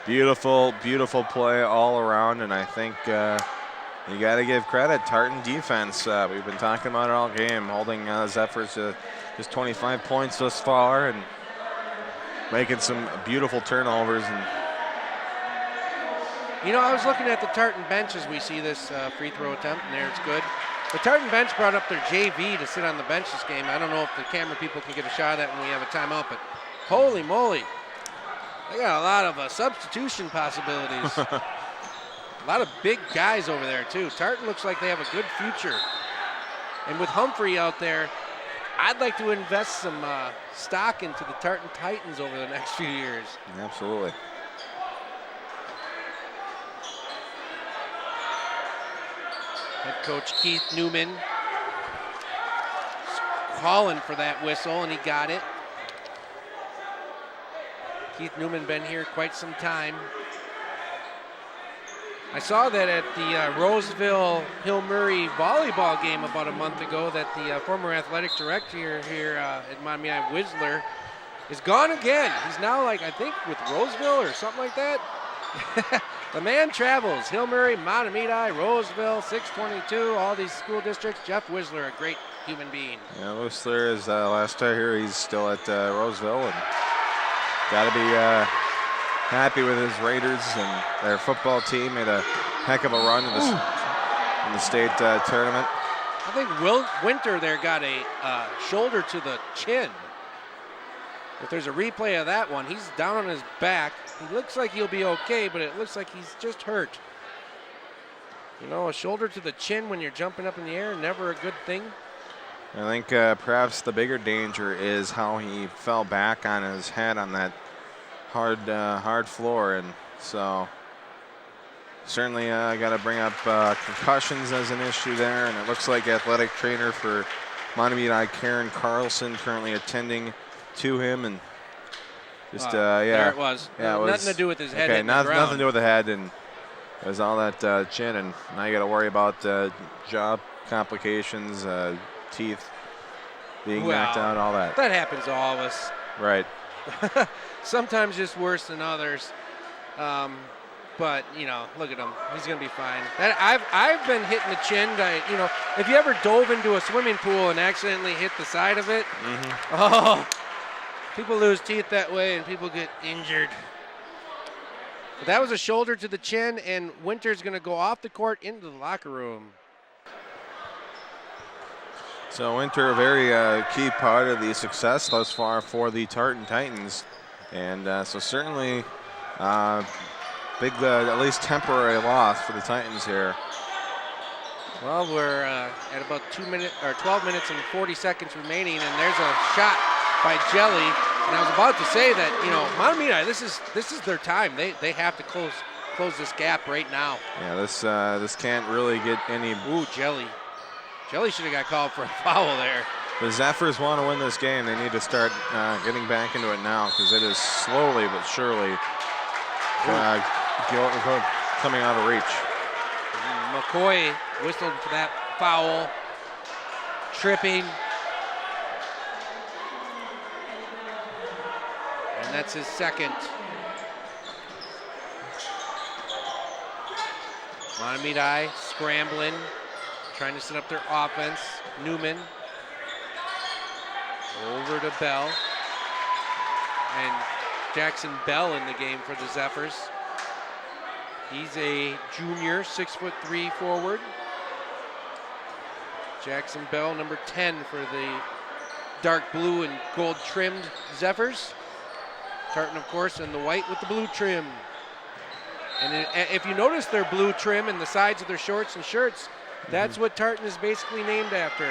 beautiful, beautiful play all around. And I think you got to give credit. Tartan defense, we've been talking about it all game, holding Zephyrs to just 25 points thus far and making some beautiful turnovers. And I was looking at the Tartan bench as we see this free throw attempt, and there it's good. The Tartan bench brought up their JV to sit on the bench this game. I don't know if the camera people can get a shot at when we have a timeout, but holy moly. They got a lot of substitution possibilities. A lot of big guys over there, too. Tartan looks like they have a good future. And with Humphrey out there, I'd like to invest some stock into the Tartan Titans over the next few years. Absolutely. Head coach Keith Newman calling for that whistle, and he got it. Keith Newman been here quite some time. I saw that at the Roseville Hill Murray volleyball game about a month ago that the former athletic director here at Mahtomedi, Whistler, is gone again. He's now, like, I think with Roseville or something like that. The man travels. Hill Murray, Mahtomedi, Roseville, 622, all these school districts. Jeff Whistler, a great human being. Yeah, Whistler is last I hear he's still at Roseville, and got to be happy with his Raiders, and their football team made a heck of a run in the state tournament. I think Winter there got a shoulder to the chin. If there's a replay of that one, he's down on his back. He looks like he'll be okay, but it looks like he's just hurt. You know, a shoulder to the chin when you're jumping up in the air, never a good thing. I think perhaps the bigger danger is how he fell back on his head on that hard floor, and so certainly got to bring up concussions as an issue there. And it looks like athletic trainer for Mahtomedi, Karen Carlson, currently attending to him, and just yeah, there it was. Yeah, nothing to do with his head. Okay, nothing to do with the head, and it was all that chin, and now you got to worry about jaw complications, teeth being knocked out, all that. That happens to all of us. Right. Sometimes just worse than others. But, you know, look at him. He's going to be fine. I've been hitting the chin. You know, if you ever dove into a swimming pool and accidentally hit the side of it, oh, people lose teeth that way and people get injured. But that was a shoulder to the chin, and Winter's going to go off the court into the locker room. So Winter, a very key part of the success thus far for the Tartan Titans. And so certainly big, at least temporary loss for the Titans here. Well, we're at about 12 minutes and 40 seconds remaining, and there's a shot by Jelly. And I was about to say that, you know, Mahtomedi, this is their time. They have to close this gap right now. Yeah, this can't really get any. Ooh, Jelly. Jelly should have got called for a foul there. The Zephyrs want to win this game. They need to start getting back into it now, because it is slowly but surely coming out of reach. McCoy whistled for that foul. Tripping. And that's his second. Mahtomedi scrambling, trying to set up their offense. Newman over to Bell. And Jackson Bell in the game for the Zephyrs. He's a junior, 6'3" forward. Jackson Bell, number 10 for the dark blue and gold trimmed Zephyrs. Tartan, of course, in the white with the blue trim. And if you notice their blue trim in the sides of their shorts and shirts, that's what Tartan is basically named after.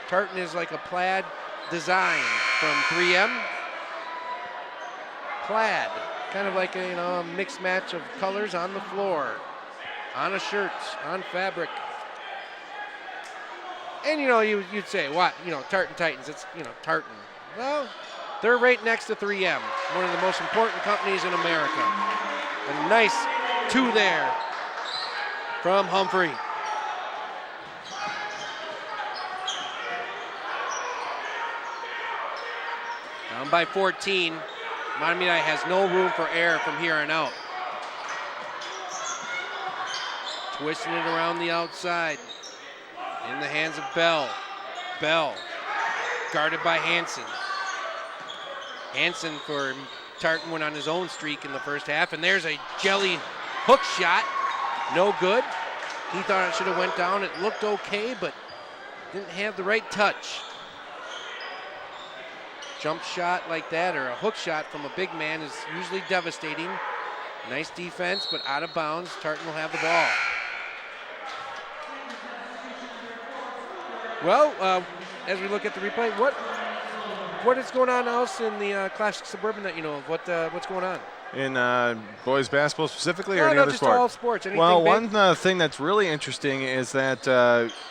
Tartan is like a plaid design from 3M. Plaid, kind of like a mixed match of colors on the floor, on a shirt, on fabric. And you'd say, what? Tartan Titans, it's Tartan. Well, they're right next to 3M, one of the most important companies in America. A nice 2 there from Humphrey. Down by 14. Mahtomedi has no room for error from here on out. Twisting it around the outside. In the hands of Bell. Bell guarded by Hansen. Hansen for Tartan went on his own streak in the first half, and there's a Jelly hook shot. No good. He thought it should have went down. It looked okay, but didn't have the right touch. Jump shot like that or a hook shot from a big man is usually devastating. Nice defense, but out of bounds. Tartan will have the ball. Well, as we look at the replay, what is going on else in the Classic Suburban that you know of? What's going on? in boys basketball specifically, or No, any no, other just sport? all sports. Anything Well, big? one thing that's really interesting is that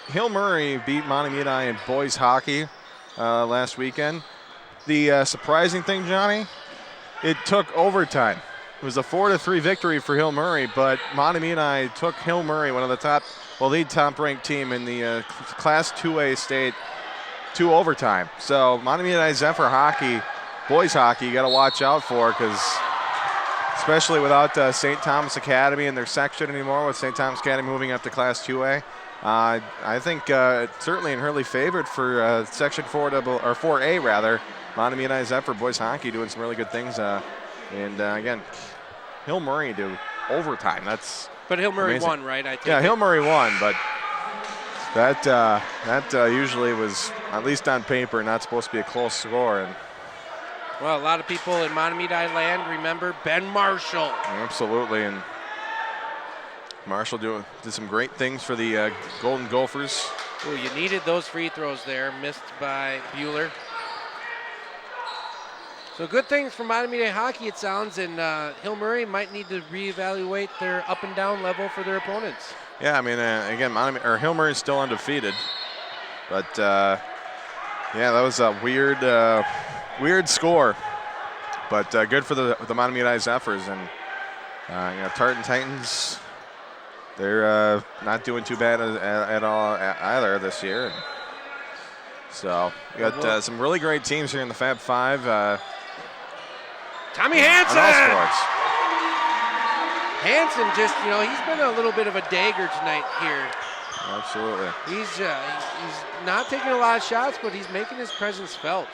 Hill Murray beat Mahtomedi in boys hockey last weekend. The surprising thing, Johnny, it took overtime. It was a 4-3 victory for Hill Murray, but Mahtomedi took Hill Murray, one of the lead top-ranked team in the Class 2A state, to overtime. So Mahtomedi Zephyr hockey, boys hockey, you got to watch out for, because especially without St. Thomas Academy in their section anymore, with St. Thomas Academy moving up to Class 2A, I think certainly in Hurley favored for Section 4A rather. Mahtomedi Zephyr boys hockey doing some really good things, and again, Hill Murray do overtime. But Hill Murray amazing. won, right? Hill Murray won, but that usually was, at least on paper, not supposed to be a close score. And well, a lot of people in Mahtomedi land remember Ben Marshall. Absolutely, and Marshall did some great things for the Golden Gophers. Oh, you needed those free throws there, missed by Bueller. So good things for Mahtomedi hockey, it sounds, and Hill Murray might need to reevaluate their up and down level for their opponents. Yeah, I mean, again, Hill Murray is still undefeated, but yeah, that was a weird score, but good for the Mahtomedi Zephyrs. And Tartan Titans, they're not doing too bad at all either this year. So we got some really great teams here in the Fab Five. Tommy Hansen! On all sports. Hansen just, he's been a little bit of a dagger tonight here. Absolutely. He's not taking a lot of shots, but he's making his presence felt.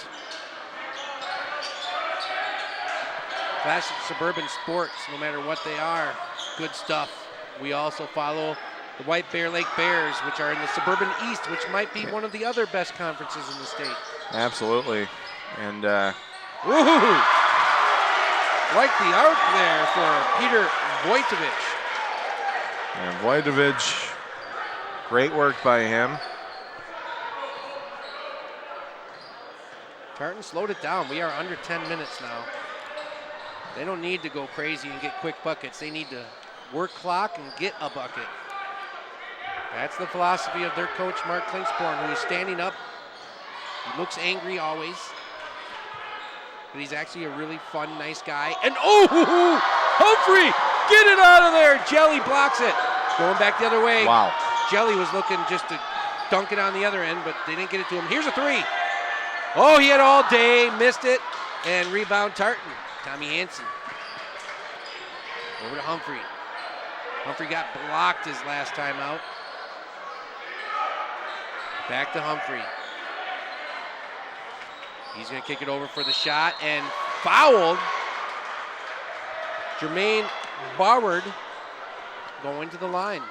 Classic suburban sports, no matter what they are, good stuff. We also follow the White Bear Lake Bears, which are in the Suburban East, which might be one of the other best conferences in the state. Absolutely. And woohoo! Like the arc there for Peter Vojtovic. And Vojtovic, great work by him. Tartan slowed it down. We are under 10 minutes now. They don't need to go crazy and get quick buckets. They need to work clock and get a bucket. That's the philosophy of their coach, Mark Klingsborn, who is standing up. He looks angry always, but he's actually a really fun, nice guy. And Humphrey, get it out of there. Jelly blocks it. Going back the other way. Wow. Jelly was looking just to dunk it on the other end, but they didn't get it to him. Here's a three. Oh, he had all day, missed it, and rebound Tartan. Tommy Hansen. Over to Humphrey. Humphrey got blocked his last time out. Back to Humphrey. He's going to kick it over for the shot and fouled. Jermaine Barward going to the line.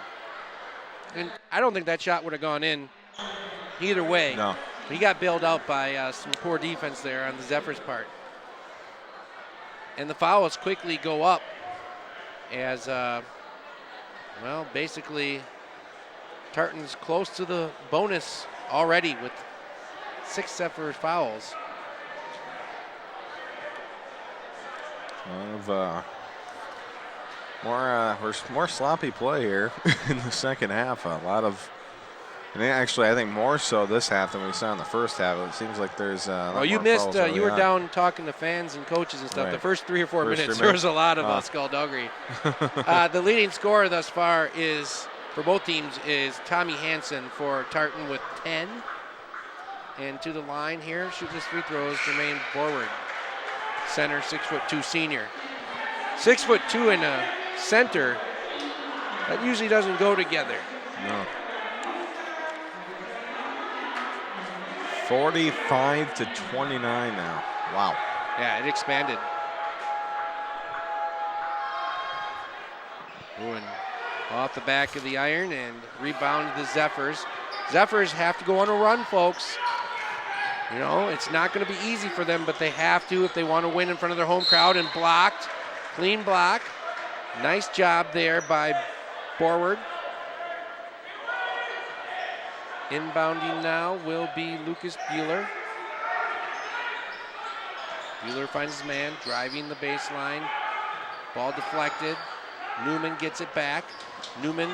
And I don't think that shot would have gone in either way. No. He got bailed out by some poor defense there on the Zephyrs' part. And the fouls quickly go up as, basically Tartan's close to the bonus already with 6 Zephyr fouls. More sloppy play here in the second half. A lot of, and actually, I think more so this half than we saw in the first half. It seems like there's. You missed. You were down talking to fans and coaches and stuff. Right. The first 3 or 4 minutes, there was a lot of skullduggery. The leading scorer thus far is for both teams is Tommy Hansen for Tartan with 10. And to the line here, shooting his free throws, Jermaine Forward, center, 6'2" senior. 6'2" in a center, that usually doesn't go together. No. 45 to 29 now. Wow. Yeah, it expanded. And off the back of the iron and rebound to the Zephyrs. Zephyrs have to go on a run, folks. It's not going to be easy for them, but they have to if they want to win in front of their home crowd. And blocked, clean block. Nice job there by Forward. Inbounding now will be Lucas Bueller. Bueller finds his man, driving the baseline. Ball deflected. Newman gets it back. Newman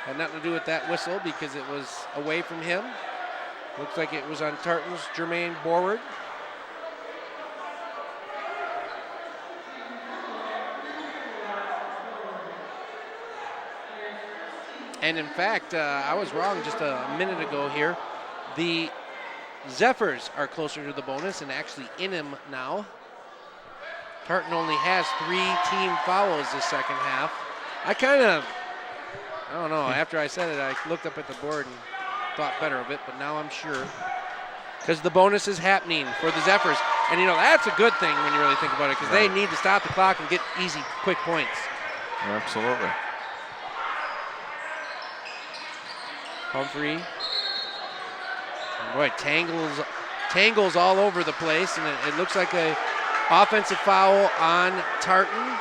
had nothing to do with that whistle because it was away from him. Looks like it was on Tartan's Jermaine Borward. And in fact, I was wrong just a minute ago here. The Zephyrs are closer to the bonus and actually in him now. Tartan only has 3 team fouls this second half. I don't know, after I said it, I looked up at the board and thought better of it, but now I'm sure. Because the bonus is happening for the Zephyrs. And that's a good thing when you really think about it, because they need to stop the clock and get easy, quick points. Absolutely. Humphrey. Boy, tangles all over the place, and it looks like a offensive foul on Tartan.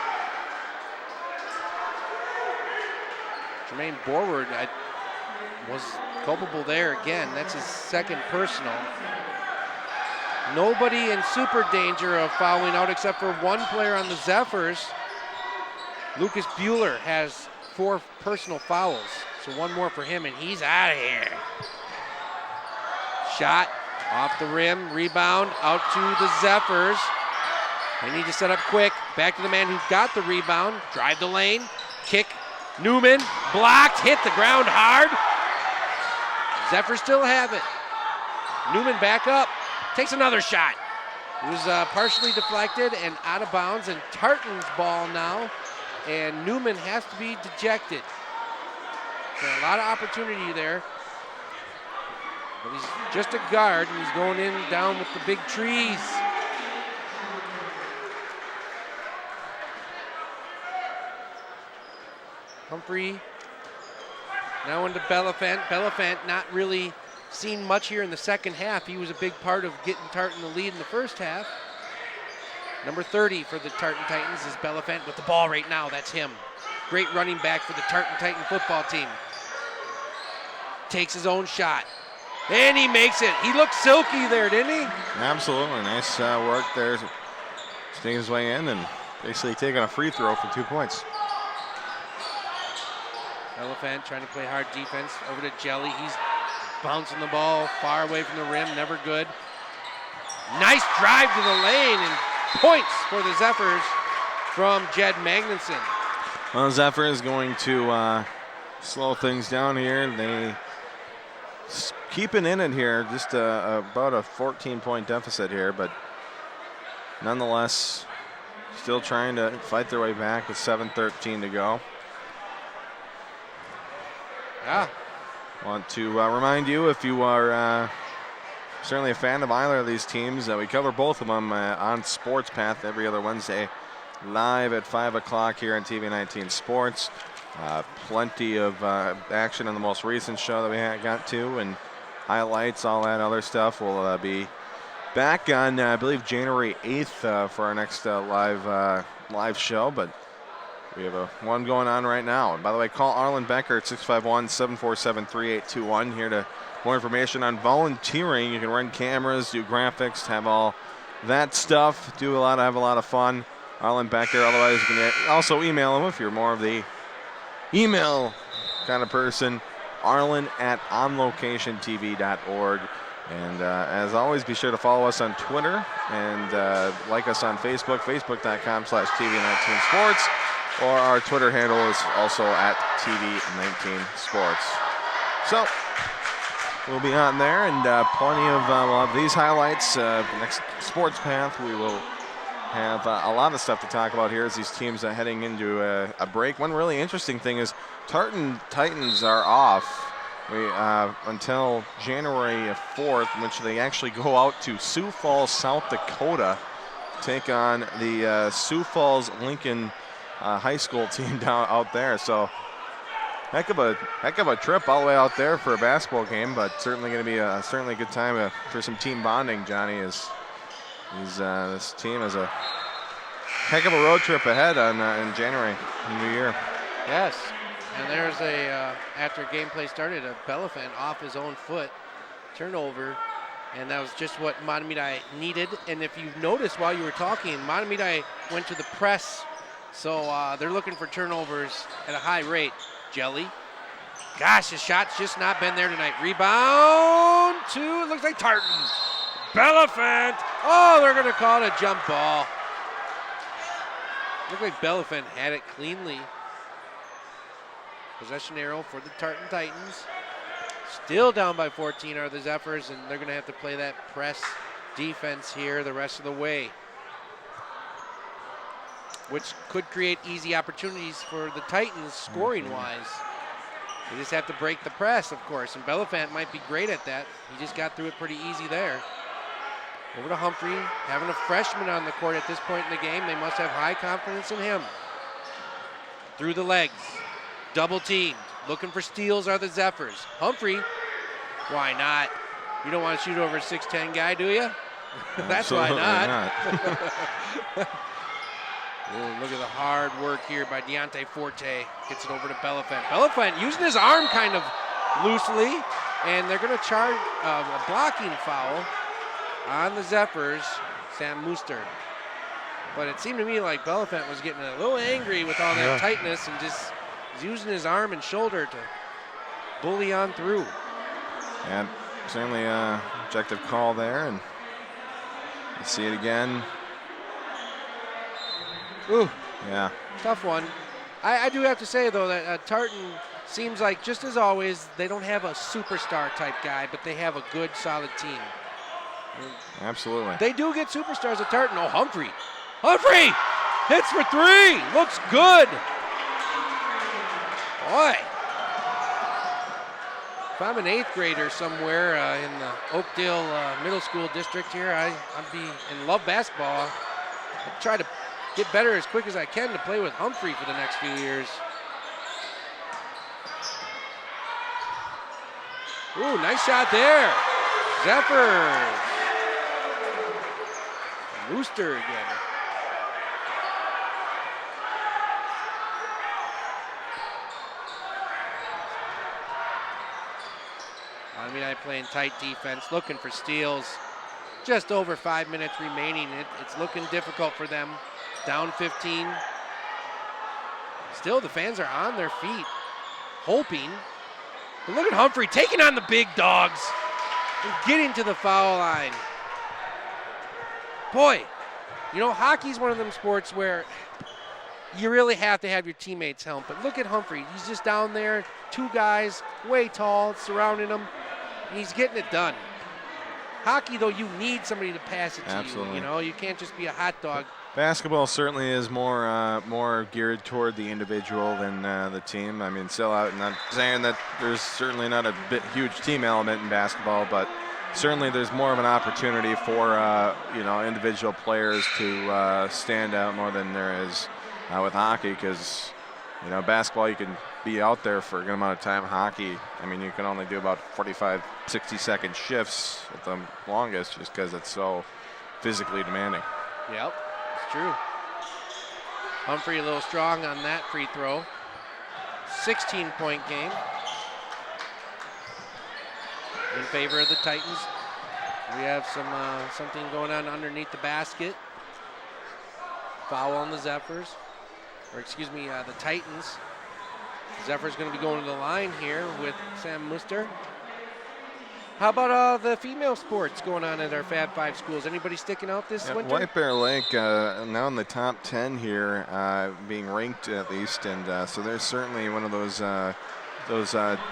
Jermaine Borward was culpable there again. That's his second personal. Nobody in super danger of fouling out except for one player on the Zephyrs. Lucas Bueller has 4 personal fouls, so one more for him, and he's out of here. Shot off the rim, rebound out to the Zephyrs. They need to set up quick. Back to the man who got the rebound. Drive the lane, kick. Newman blocked, hit the ground hard. Zephyrs still have it. Newman back up, takes another shot. It was partially deflected and out of bounds, and Tartan's ball now, and Newman has to be dejected. So a lot of opportunity there. But he's just a guard, and he's going in down with the big trees. Humphrey now into Belafant. Belafant not really seen much here in the second half. He was a big part of getting Tartan the lead in the first half. Number 30 for the Tartan Titans is Belafant with the ball right now. That's him. Great running back for the Tartan Titan football team. Takes his own shot. And he makes it. He looked silky there, didn't he? Absolutely. Nice work there. Sneaking his way in and basically taking a free throw for 2 points. Elephant trying to play hard defense. Over to Jelly. He's bouncing the ball far away from the rim. Never good. Nice drive to the lane and points for the Zephyrs from Jed Magnuson. Well, Zephyr is going to slow things down here. They keeping in it here. Just about a 14-point deficit here, but nonetheless still trying to fight their way back with 7:13 to go. Yeah. Want to remind you, if you are certainly a fan of either of these teams, we cover both of them on Sports Path every other Wednesday, live at 5 o'clock here on TV 19 Sports. Plenty of action on the most recent show that we got to, and highlights, all that other stuff. We'll be back on, I believe, January 8th for our next live show, but we have one going on right now. And by the way, call Arlen Becker at 651-747-3821 here to more information on volunteering. You can run cameras, do graphics, have all that stuff, have a lot of fun. Arlen Becker. Otherwise, you can also email him if you're more of the email kind of person. Arlen@onlocationtv.org. And as always, be sure to follow us on Twitter and like us on Facebook, facebook.com/TV19Sports. Or our Twitter handle is also at TV19Sports. So we'll be on there, and plenty of we'll have these highlights. Next Sports Path, we will have a lot of stuff to talk about here as these teams are heading into a break. One really interesting thing is Tartan Titans are off until January 4th, in which they actually go out to Sioux Falls, South Dakota, take on the Sioux Falls Lincoln high school team down out there. So heck of a trip all the way out there for a basketball game, but certainly going to be certainly a good time for some team bonding. Johnny this team has a heck of a road trip ahead in January, New Year. Yes, and there's after gameplay started, a Belafant off his own foot, turnover, And that was just what Mahtomedi needed. And if you've noticed while you were talking, Mahtomedi went to the press. So they're looking for turnovers at a high rate. Jelly. Gosh, his shot's just not been there tonight. Rebound to, it looks like Tartan. Bellafant. Oh, they're going to call it a jump ball. Looked like Bellafant had it cleanly. Possession arrow for the Tartan Titans. Still down by 14 are the Zephyrs, and they're going to have to play that press defense here the rest of the way, which could create easy opportunities for the Titans scoring-wise. They just have to break the press, of course, and Bellafant might be great at that. He just got through it pretty easy there. Over to Humphrey, having a freshman on the court at this point in the game. They must have high confidence in him. Through the legs, double teamed. Looking for steals are the Zephyrs. Humphrey, why not? You don't want to shoot over a 6'10" guy, do you? That's why not. Ooh, look at the hard work here by Deontay Forte. Gets it over to Bellafant. Bellafant using his arm kind of loosely, and they're going to charge a blocking foul on the Zephyrs, Sam Muster. But it seemed to me like Bellafant was getting a little angry with all that tightness and just using his arm and shoulder to bully on through. And certainly an objective call there, and you see it again. Ooh, yeah, tough one. I do have to say, though, that Tartan seems like, just as always, they don't have a superstar type guy, but they have a good, solid team. Absolutely. They do get superstars at Tartan. Oh, Humphrey. Humphrey hits for three. Looks good. Boy. If I'm an 8th grader somewhere in the Oakdale Middle School district here, I'd be in love basketball. I'd try to get better as quick as I can to play with Humphrey for the next few years. Ooh, nice shot there. Zephyrs. Rooster again. Mahtomedi playing tight defense, looking for steals. Just over 5 minutes remaining. It's looking difficult for them. Down 15. Still, the fans are on their feet, hoping. But look at Humphrey taking on the big dogs and getting to the foul line. Boy, you know, hockey's one of them sports where you really have to have your teammates help. But look at Humphrey. He's just down there, 2 guys, way tall, surrounding him. And he's getting it done. Hockey, though, you need somebody to pass it to. Absolutely. You. You know, you can't just be a hot dog. Basketball certainly is more geared toward the individual than the team. I mean, still out, not saying that there's certainly not a huge team element in basketball, but certainly there's more of an opportunity for individual players to stand out more than there is with hockey, because basketball you can be out there for a good amount of time. Hockey, I mean, you can only do about 45, 60-second shifts at the longest, just because it's so physically demanding. Yep, it's true. Humphrey a little strong on that free throw. 16-point game in favor of the Titans. We have something going on underneath the basket. Foul on the Zephyrs, or excuse me, the Titans. Zephyrs going to be going to the line here with Sam Muster. How about the female sports going on at our Fab 5 schools? Anybody sticking out this winter? White Bear Lake now in the top 10 here, being ranked at least, and so there's certainly one of those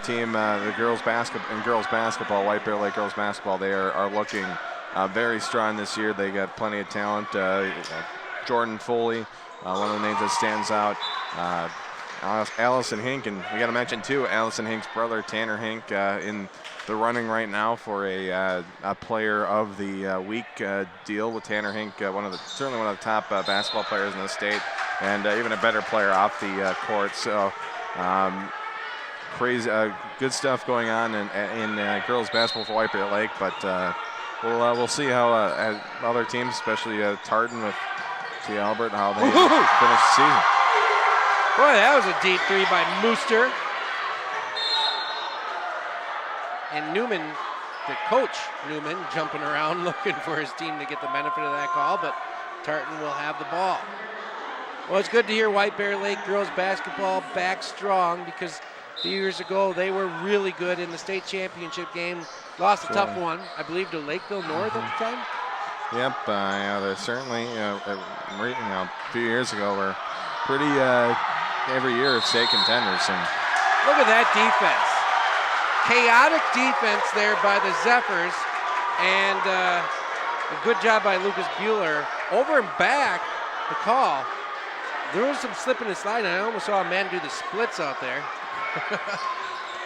team, the girls basketball, White Bear Lake girls basketball. They are looking very strong this year. They got plenty of talent. Jordan Foley, one of the names that stands out. Allison Hink, and we got to mention too, Allison Hink's brother Tanner Hink in the running right now for a player of the week deal with Tanner Hink, certainly one of the top basketball players in the state, and even a better player off the court. So crazy, good stuff going on in girls basketball for White Bear Lake, but we'll see how other teams, especially Tartan with T. Albert, how they finish the season. Boy, that was a deep three by Muster. And Newman looked at Coach Newman jumping around looking for his team to get the benefit of that call, but Tartan will have the ball. Well, it's good to hear White Bear Lake girls basketball back strong, because a few years ago they were really good in the state championship game. Lost a tough one, I believe, to Lakeville North at the time. Yep, yeah, they certainly, a few years ago were pretty every year state contenders. And look at that defense. Chaotic defense there by the Zephyrs, and a good job by Lucas Bueller. Over and back, the call. There was some slipping and sliding. I almost saw a man do the splits out there.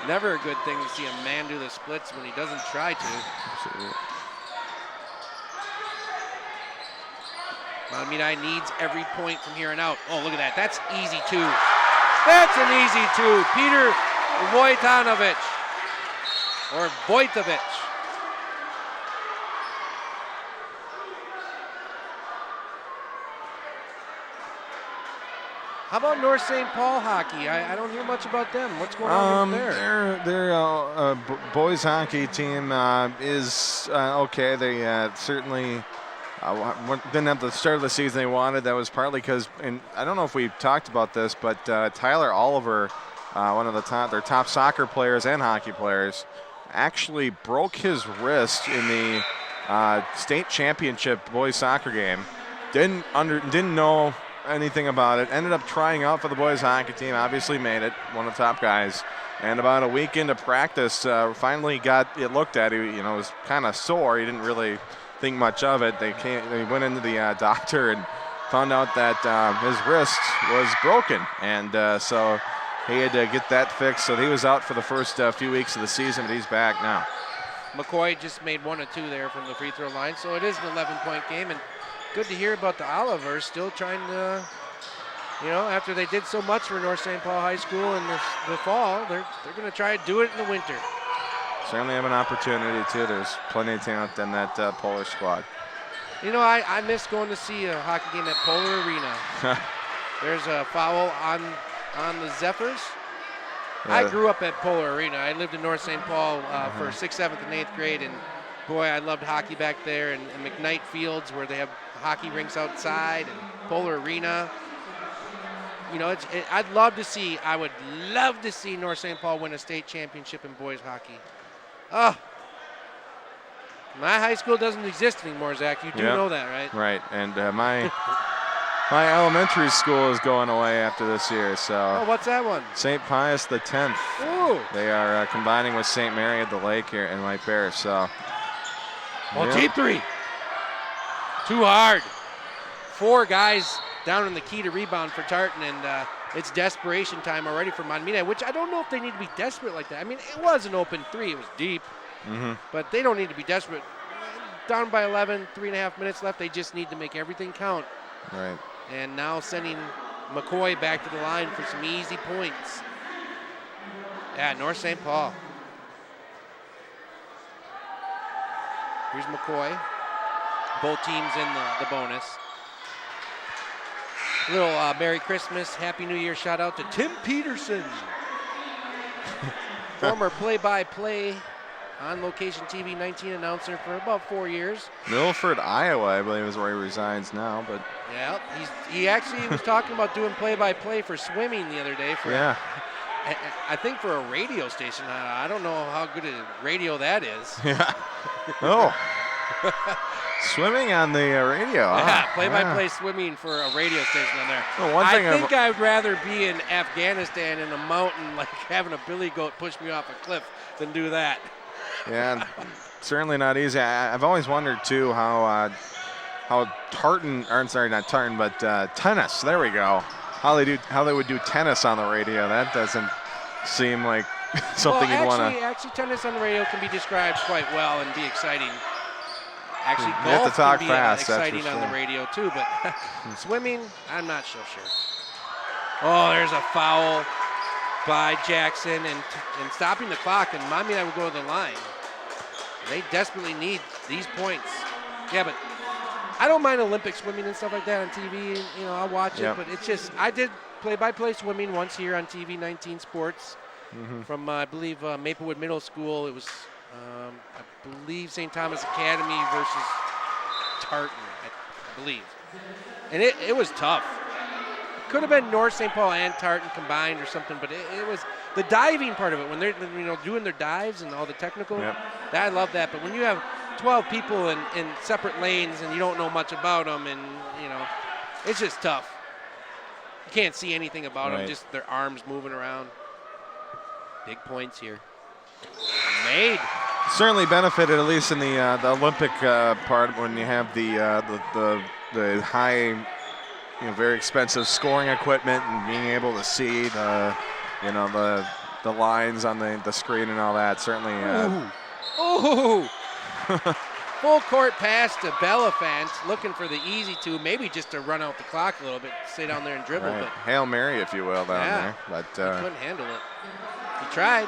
Never a good thing to see a man do the splits when he doesn't try to. Absolutely. Mahtomedi needs every point from here on out. Oh, look at that. That's easy two. That's an easy two. Peter Vojtanovic. Or Vojtovic. How about North St. Paul hockey? I don't hear much about them. What's going on there? Their boys hockey team is okay. They certainly didn't have the start of the season they wanted. That was partly because, and I don't know if we talked about this, but Tyler Oliver, one of their top soccer players and hockey players, actually broke his wrist in the state championship boys soccer game. Didn't know anything about it. Ended up trying out for the boys hockey team. Obviously made it. One of the top guys. And about a week into practice, finally got it looked at. He, was kind of sore. He didn't really think much of it. They went into the doctor and found out that his wrist was broken, and so he had to get that fixed. So he was out for the first few weeks of the season, but he's back now. McCoy just made 1 of 2 there from the free throw line, so it is an 11-point game. And good to hear about the Olivers still trying to, after they did so much for North St. Paul High School in the fall, they're going to try to do it in the winter. Certainly have an opportunity, too. There's plenty of talent in that Polish squad. I miss going to see a hockey game at Polar Arena. There's a foul on the Zephyrs. I grew up at Polar Arena. I lived in North St. Paul for 6th, 7th, and 8th grade, and boy, I loved hockey back there, and McKnight Fields, where they have hockey rinks outside, and Polar Arena. I would love to see North St. Paul win a state championship in boys hockey. Oh, my high school doesn't exist anymore, Zach. You do know that, right? Right, and my elementary school is going away after this year. So. Oh, what's that one? St. Pius X. Ooh. They are combining with St. Mary at the Lake here in White Bear. So. Deep three. Too hard. 4 guys down in the key to rebound for Tartan, and it's desperation time already for Mahtomedi, which I don't know if they need to be desperate like that. I mean, it was an open 3. It was deep. But they don't need to be desperate. Down by 11, 3.5 minutes left. They just need to make everything count. Right. And now sending McCoy back to the line for some easy points. Yeah, North St. Paul. Here's McCoy. Both teams in the bonus. Little Merry Christmas, Happy New Year shout out to Tim Peterson. Former play-by-play on location TV 19 announcer for about 4 years. Milford, Iowa, I believe is where he resides now. But yeah, he actually was talking about doing play-by-play for swimming the other day. I think for a radio station. I don't know how good a radio that is. Yeah. Oh. Swimming on the radio. Yeah, play-by-play swimming for a radio station on there. Well, I think I'd rather be in Afghanistan in a mountain, like having a billy goat push me off a cliff, than do that. Yeah, certainly not easy. I've always wondered too how Tartan, or sorry, not Tartan, but tennis. There we go. How they would do tennis on the radio. That doesn't seem like something you'd want to. Actually, tennis on the radio can be described quite well and be exciting. Actually, you have golf to talk can be fast, exciting on the radio too, but swimming, I'm not so sure. Oh, there's a foul by Jackson and stopping the clock, and Mahtomedi will go to the line. They desperately need these points. Yeah, but I don't mind Olympic swimming and stuff like that on TV. I'll watch it, but it's just, I did play-by-play swimming once here on TV 19 Sports from, I believe, Maplewood Middle School. It was I believe St. Thomas Academy versus Tartan, I believe. And it was tough. It could have been North St. Paul and Tartan combined or something, but it was the diving part of it, when they're doing their dives and all the technical. Yep. I love that. But when you have 12 people in separate lanes and you don't know much about them, and it's just tough. You can't see anything about them, just their arms moving around. Big points here. Made. Certainly benefited, at least in the Olympic part, when you have the high, very expensive scoring equipment and being able to see the lines on the screen and all that. Certainly. Ooh. Full court pass to Belafant, looking for the easy two, maybe just to run out the clock a little bit, stay down there and dribble. Right. But Hail Mary, if you will, down there. But he couldn't handle it. He tried.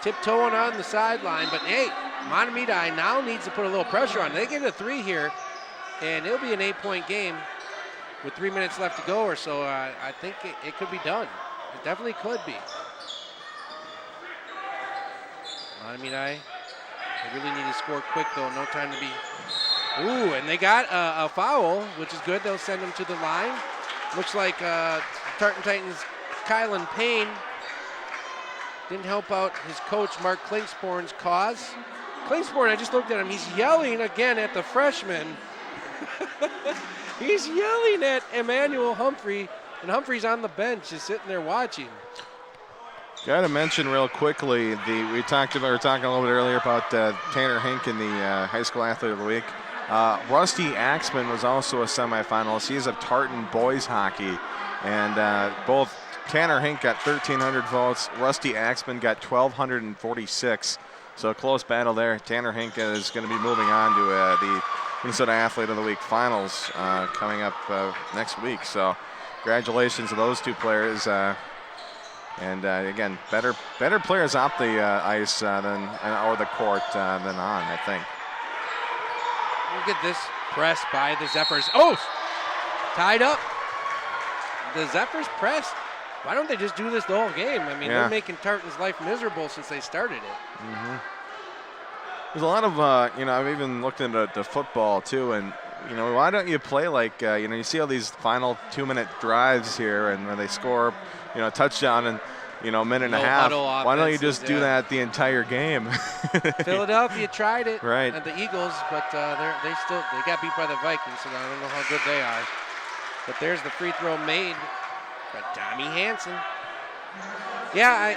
Tiptoeing on the sideline, but hey, Mahtomedi now needs to put a little pressure on. They get a 3 here, and it'll be an 8-point game with 3 minutes left to go or so. I think it could be done. It definitely could be. Mahtomedi, they really need to score quick, though. No time to be. Ooh, and they got a foul, which is good. They'll send them to the line. Looks like Tartan Titans' Kylan Payne didn't help out his coach, Mark Klingsporn's cause. Klingsporn, I just looked at him. He's yelling again at the freshman. He's yelling at Emmanuel Humphrey, and Humphrey's on the bench, just sitting there watching. Got to mention real quickly, we were talking a little bit earlier about Tanner Hink in the High School Athlete of the Week. Rusty Axman was also a semifinalist. He's a Tartan boys hockey, and both Tanner Hink got 1,300 votes. Rusty Axman got 1,246. So a close battle there. Tanner Hink is going to be moving on to the Minnesota Athlete of the Week finals coming up next week. So congratulations to those two players. And again, better players off the ice or the court than on, I think. Look at this press by the Zephyrs. Oh, tied up. The Zephyrs pressed. Why don't they just do this the whole game? I mean, they're making Tartan's life miserable since they started it. Mm-hmm. There's a lot of, I've even looked into football too, and, why don't you play like, you see all these final 2-minute drives here, and when they score, a touchdown in, minute and a half. Why don't you just do that the entire game? Philadelphia tried it at the Eagles, but they got beat by the Vikings, so I don't know how good they are. But there's the free throw made by Tommy Hansen. Yeah,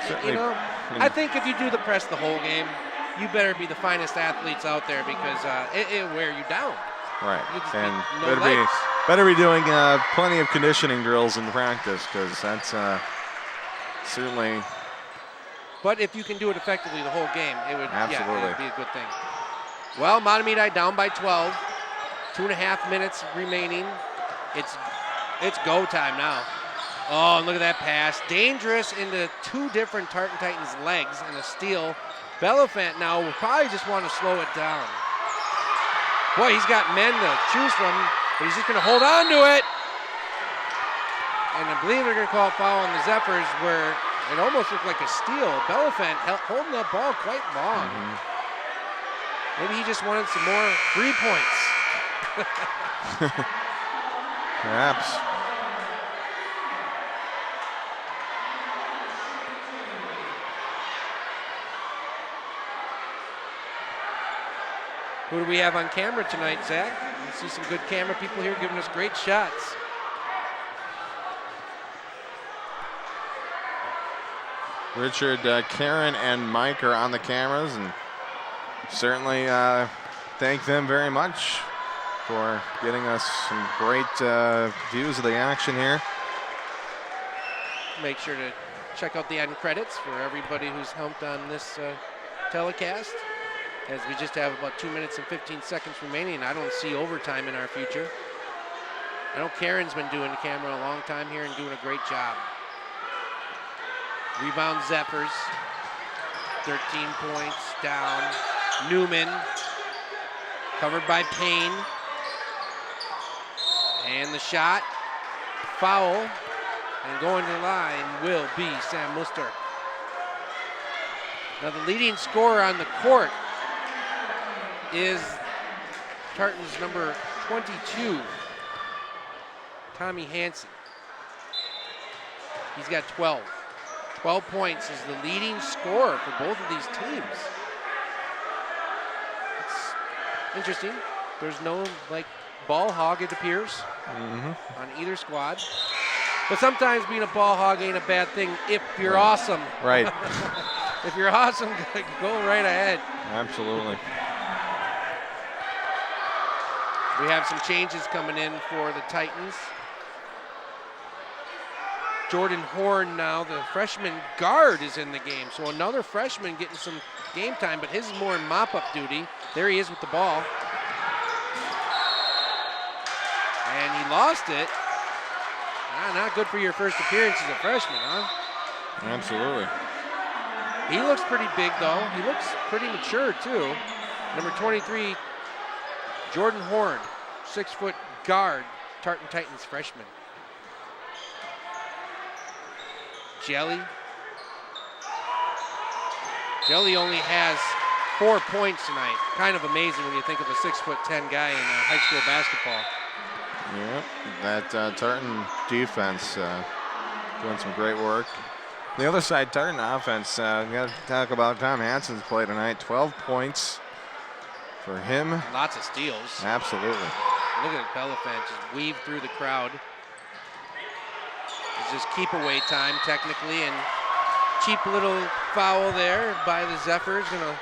I think if you do the press the whole game, you better be the finest athletes out there, because it'll wear you down. Right, and no better be doing plenty of conditioning drills in practice, because that's certainly. But if you can do it effectively the whole game, it would absolutely be a good thing. Well, Mahtomedi down by 12, 2.5 minutes remaining. It's go time now. Oh, and look at that pass. Dangerous into 2 different Tartan Titans' legs and a steal. Belafant now will probably just want to slow it down. Boy, he's got men to choose from, but he's just going to hold on to it. And I believe they're going to call a foul on the Zephyrs, where it almost looked like a steal. Belafant holding that ball quite long. Mm-hmm. Maybe he just wanted some more free points. Perhaps. Who do we have on camera tonight, Zach? I see some good camera people here giving us great shots. Richard, Karen, and Mike are on the cameras, and certainly thank them very much for getting us some great views of the action here. Make sure to check out the end credits for everybody who's helped on this telecast, as we just have about 2 minutes and 15 seconds remaining. I don't see overtime in our future. I know Karen's been doing the camera a long time here and doing a great job. Rebound Zephyrs, 13 points down. Newman, covered by Payne. And the shot, foul, and going to the line will be Sam Muster. Now the leading scorer on the court is Tartan's number 22, Tommy Hansen. He's got 12. 12 points is the leading scorer for both of these teams. It's interesting. There's no ball hog, it appears, on either squad. But sometimes being a ball hog ain't a bad thing if you're awesome. Right. If you're awesome, go right ahead. Absolutely. We have some changes coming in for the Titans. Jordan Horn now, the freshman guard, is in the game. So another freshman getting some game time, but his is more in mop-up duty. There he is with the ball. And he lost it. Not good for your first appearance as a freshman, huh? Absolutely. He looks pretty big, though. He looks pretty mature, too. Number 23, Jordan Horn, 6-foot guard, Tartan Titans freshman. Jelly only has 4 points tonight. Kind of amazing when you think of a 6'10" guy in high school basketball. Yeah, that Tartan defense doing some great work. The other side, Tartan offense, we got to talk about Tom Hansen's play tonight. 12 points for him. Lots of steals. Absolutely. Look at Belafant just weave through the crowd. It's just keep away time technically, and cheap little foul there by the Zephyrs. Gonna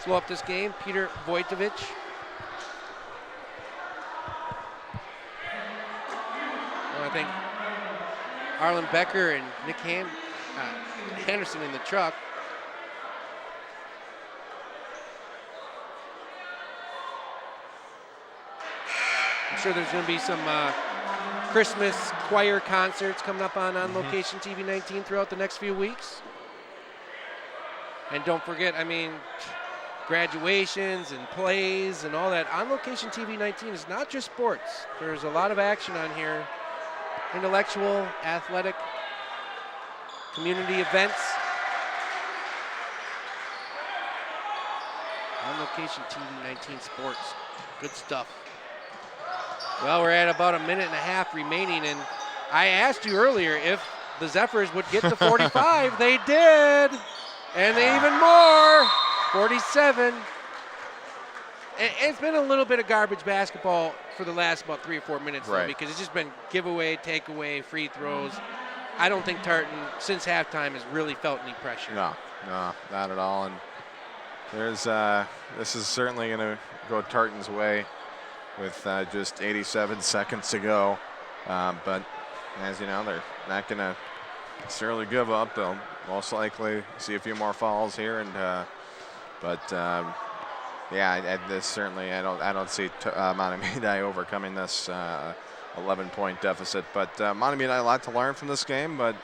slow up this game. Peter Vojtovic. Well, I think Arlen Becker and Nick Anderson in the truck. I'm sure there's going to be some Christmas choir concerts coming up on Location TV 19 throughout the next few weeks. And don't forget, graduations and plays and all that. On Location TV 19 is not just sports. There's a lot of action on here. Intellectual, athletic, community events. On Location TV 19 sports. Good stuff. Well, we're at about a minute and a half remaining, and I asked you earlier if the Zephyrs would get to 45. They did, and they even more, 47. And it's been a little bit of garbage basketball for the last about 3 or 4 minutes, though, because it's just been giveaway, takeaway, free throws. I don't think Tartan, since halftime, has really felt any pressure. No, not at all. And there's this is certainly going to go Tartan's way with just 87 seconds to go. But as you know, they're not going to necessarily give up. They'll most likely see a few more fouls here, and this certainly I don't see Mahtomedi overcoming this 11-point deficit. But Mahtomedi a lot to learn from this game, but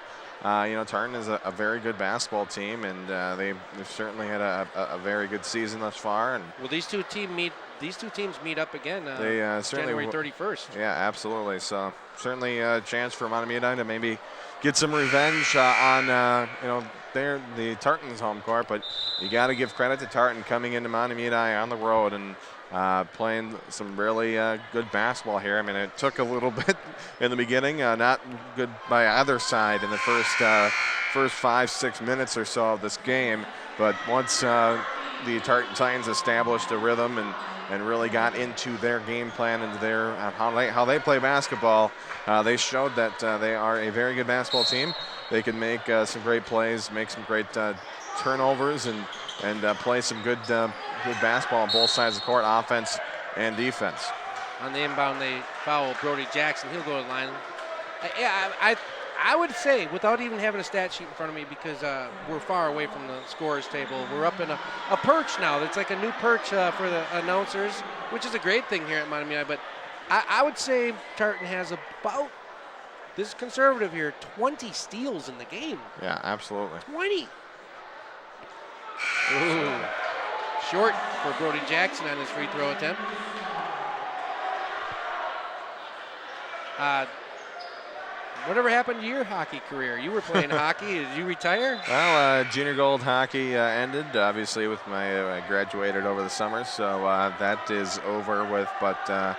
Tartan is a very good basketball team, and they've certainly had a very good season thus far. And well, these two teams meet up again. They January 31st. Yeah, absolutely. So certainly a chance for Mahtomedi to maybe get some revenge on the Tartan's home court. But you got to give credit to Tartan coming into Mahtomedi on the road and playing some really good basketball here. It took a little bit in the beginning, not good by either side in the first 5-6 minutes or so of this game. But once the Tartan Titans established a rhythm and really got into their game plan and their how they play basketball, they showed that they are a very good basketball team. They can make some great plays, make some great turnovers, and play some good basketball on both sides of the court, offense and defense. On the inbound, they foul Brody Jackson. He'll go to the line. I would say, without even having a stat sheet in front of me, because we're far away from the scorers table, we're up in a perch now. It's like a new perch for the announcers, which is a great thing here at Mahtomedi. But I would say Tartan has about, this is conservative here, 20 steals in the game. Yeah, absolutely. 20. Ooh. Short for Brody Jackson on his free throw attempt. whatever happened to your hockey career? You were playing hockey. Did you retire? Well, junior gold hockey ended, obviously, with I graduated over the summer, so that is over with. But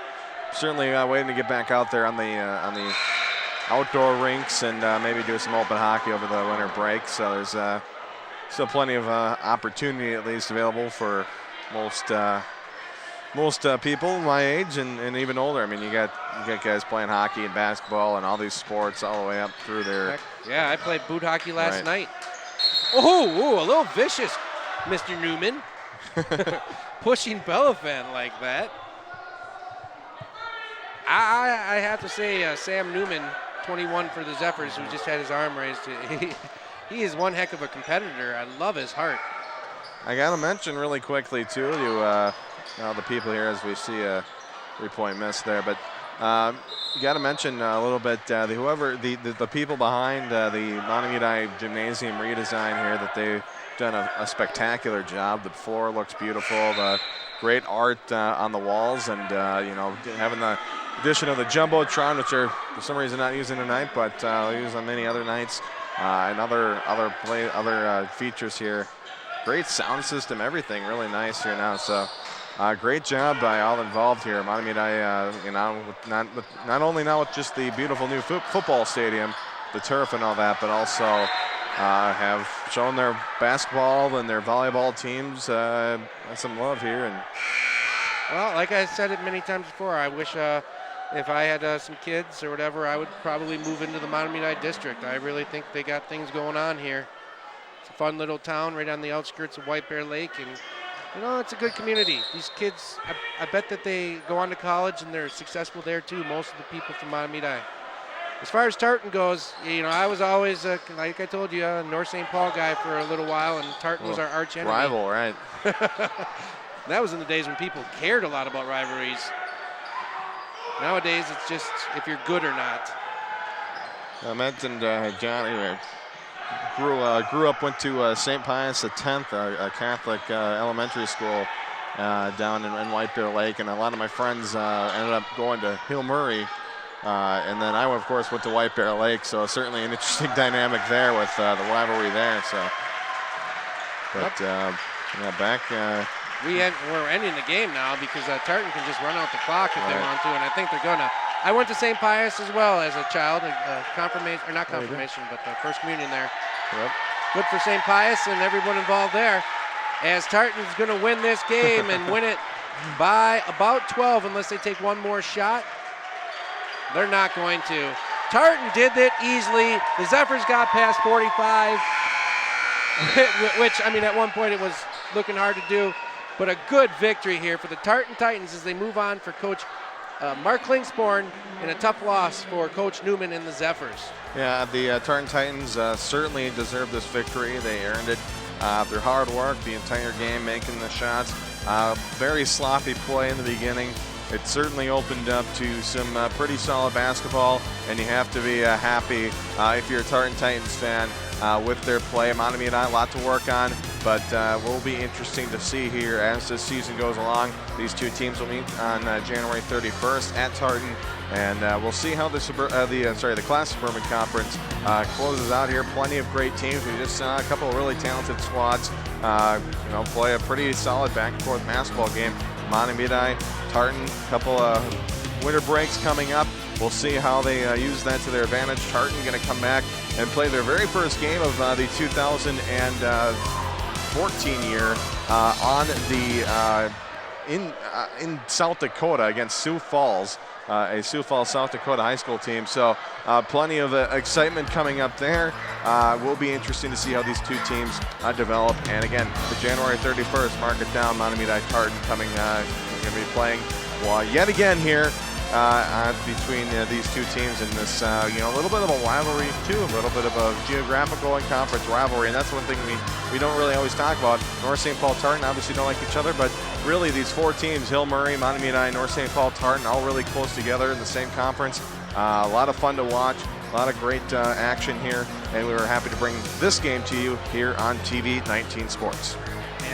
certainly waiting to get back out there on the outdoor rinks and maybe do some open hockey over the winter break. So there's still plenty of opportunity, at least, available for most people my age and even older. I mean, you got guys playing hockey and basketball and all these sports all the way up through there. Yeah, I played boot hockey last night. Oh, a little vicious, Mr. Newman. Pushing Belafan like that. I have to say, Sam Newman, 21 for the Zephyrs, who just had his arm raised. He is one heck of a competitor. I love his heart. I got to mention really quickly, too, to the people here as we see a 3-point miss there. But you got to mention a little bit the people behind the Mahtomedi Gymnasium redesign here, that they've done a spectacular job. The floor looks beautiful. The great art on the walls, and having the addition of the Jumbotron, which are for some reason not using tonight, but used on many other nights, and other features here. Great sound system, everything really nice here now. So great job by all involved here. Mahtomedi, not only now with just the beautiful new football stadium, the turf and all that, but also have shown their basketball and their volleyball teams some love here. And well, like I said it many times before, I wish if I had some kids or whatever, I would probably move into the Mahtomedi district. I really think they got things going on here. It's a fun little town right on the outskirts of White Bear Lake, and it's a good community. These kids, I bet that they go on to college and they're successful there too, most of the people from Mahtomedi. As far as Tartan goes, I was always, like I told you, a North St. Paul guy for a little while, and Tartan was our arch enemy. Rival, right. That was in the days when people cared a lot about rivalries. Nowadays, it's just if you're good or not. I mentioned Johnny grew up, went to St. Pius X, a Catholic elementary school down in White Bear Lake, and a lot of my friends ended up going to Hill Murray, and then I, of course, went to White Bear Lake, so certainly an interesting dynamic there with the rivalry there. So, but back. We're ending the game now because Tartan can just run out the clock if they want to, and I think they're gonna. I went to St. Pius as well as a child, confirmation, or not confirmation, but the first communion there. Yep. Good for St. Pius and everyone involved there, as Tartan's gonna win this game and win it by about 12 unless they take one more shot. They're not going to. Tartan did it easily. The Zephyrs got past 45, which, I mean, at one point it was looking hard to do. But a good victory here for the Tartan Titans as they move on for Coach Mark Klingsporn, and a tough loss for Coach Newman and the Zephyrs. Yeah, the Tartan Titans certainly deserve this victory. They earned it through hard work the entire game, making the shots. Very sloppy play in the beginning. It certainly opened up to some pretty solid basketball, and you have to be happy if you're a Tartan Titans fan with their play. Mahtomedi, a lot to work on, but will be interesting to see here as this season goes along. These two teams will meet on January 31st at Tartan, and we'll see how the Class Suburban Conference closes out here. Plenty of great teams. We just saw a couple of really talented squads play a pretty solid back and forth basketball game. Mahtomedi, Tartan, couple of winter breaks coming up. We'll see how they use that to their advantage. Tartan going to come back and play their very first game of the 2014 year in South Dakota against Sioux Falls, a Sioux Falls, South Dakota high school team. So plenty of excitement coming up there. Will be interesting to see how these two teams develop. And again, the January 31st, mark it down. Mahtomedi Tartan coming, going to be playing yet again here between these two teams in this, a little bit of a rivalry too, a little bit of a geographical and conference rivalry, and that's one thing we don't really always talk about. North St. Paul Tartan obviously don't like each other, but really these four teams, Hill Murray, Mahtomedi, North St. Paul Tartan, all really close together in the same conference. A lot of fun to watch, a lot of great action here, and we were happy to bring this game to you here on TV 19 Sports.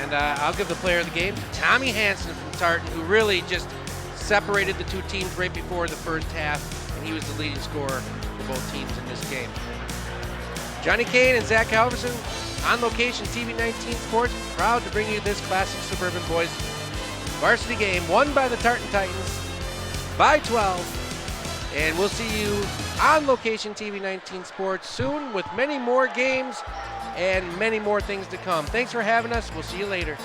And I'll give the player of the game to Tommy Hansen from Tartan, who really just separated the two teams right before the first half, and he was the leading scorer. for both teams in this game. Johnny Kane and Zach Halverson, On Location TV 19 Sports, proud to bring you this classic Suburban Boys varsity game won by the Tartan Titans by 12. And we'll see you on Location TV 19 Sports soon with many more games and many more things to come. Thanks for having us. We'll see you later.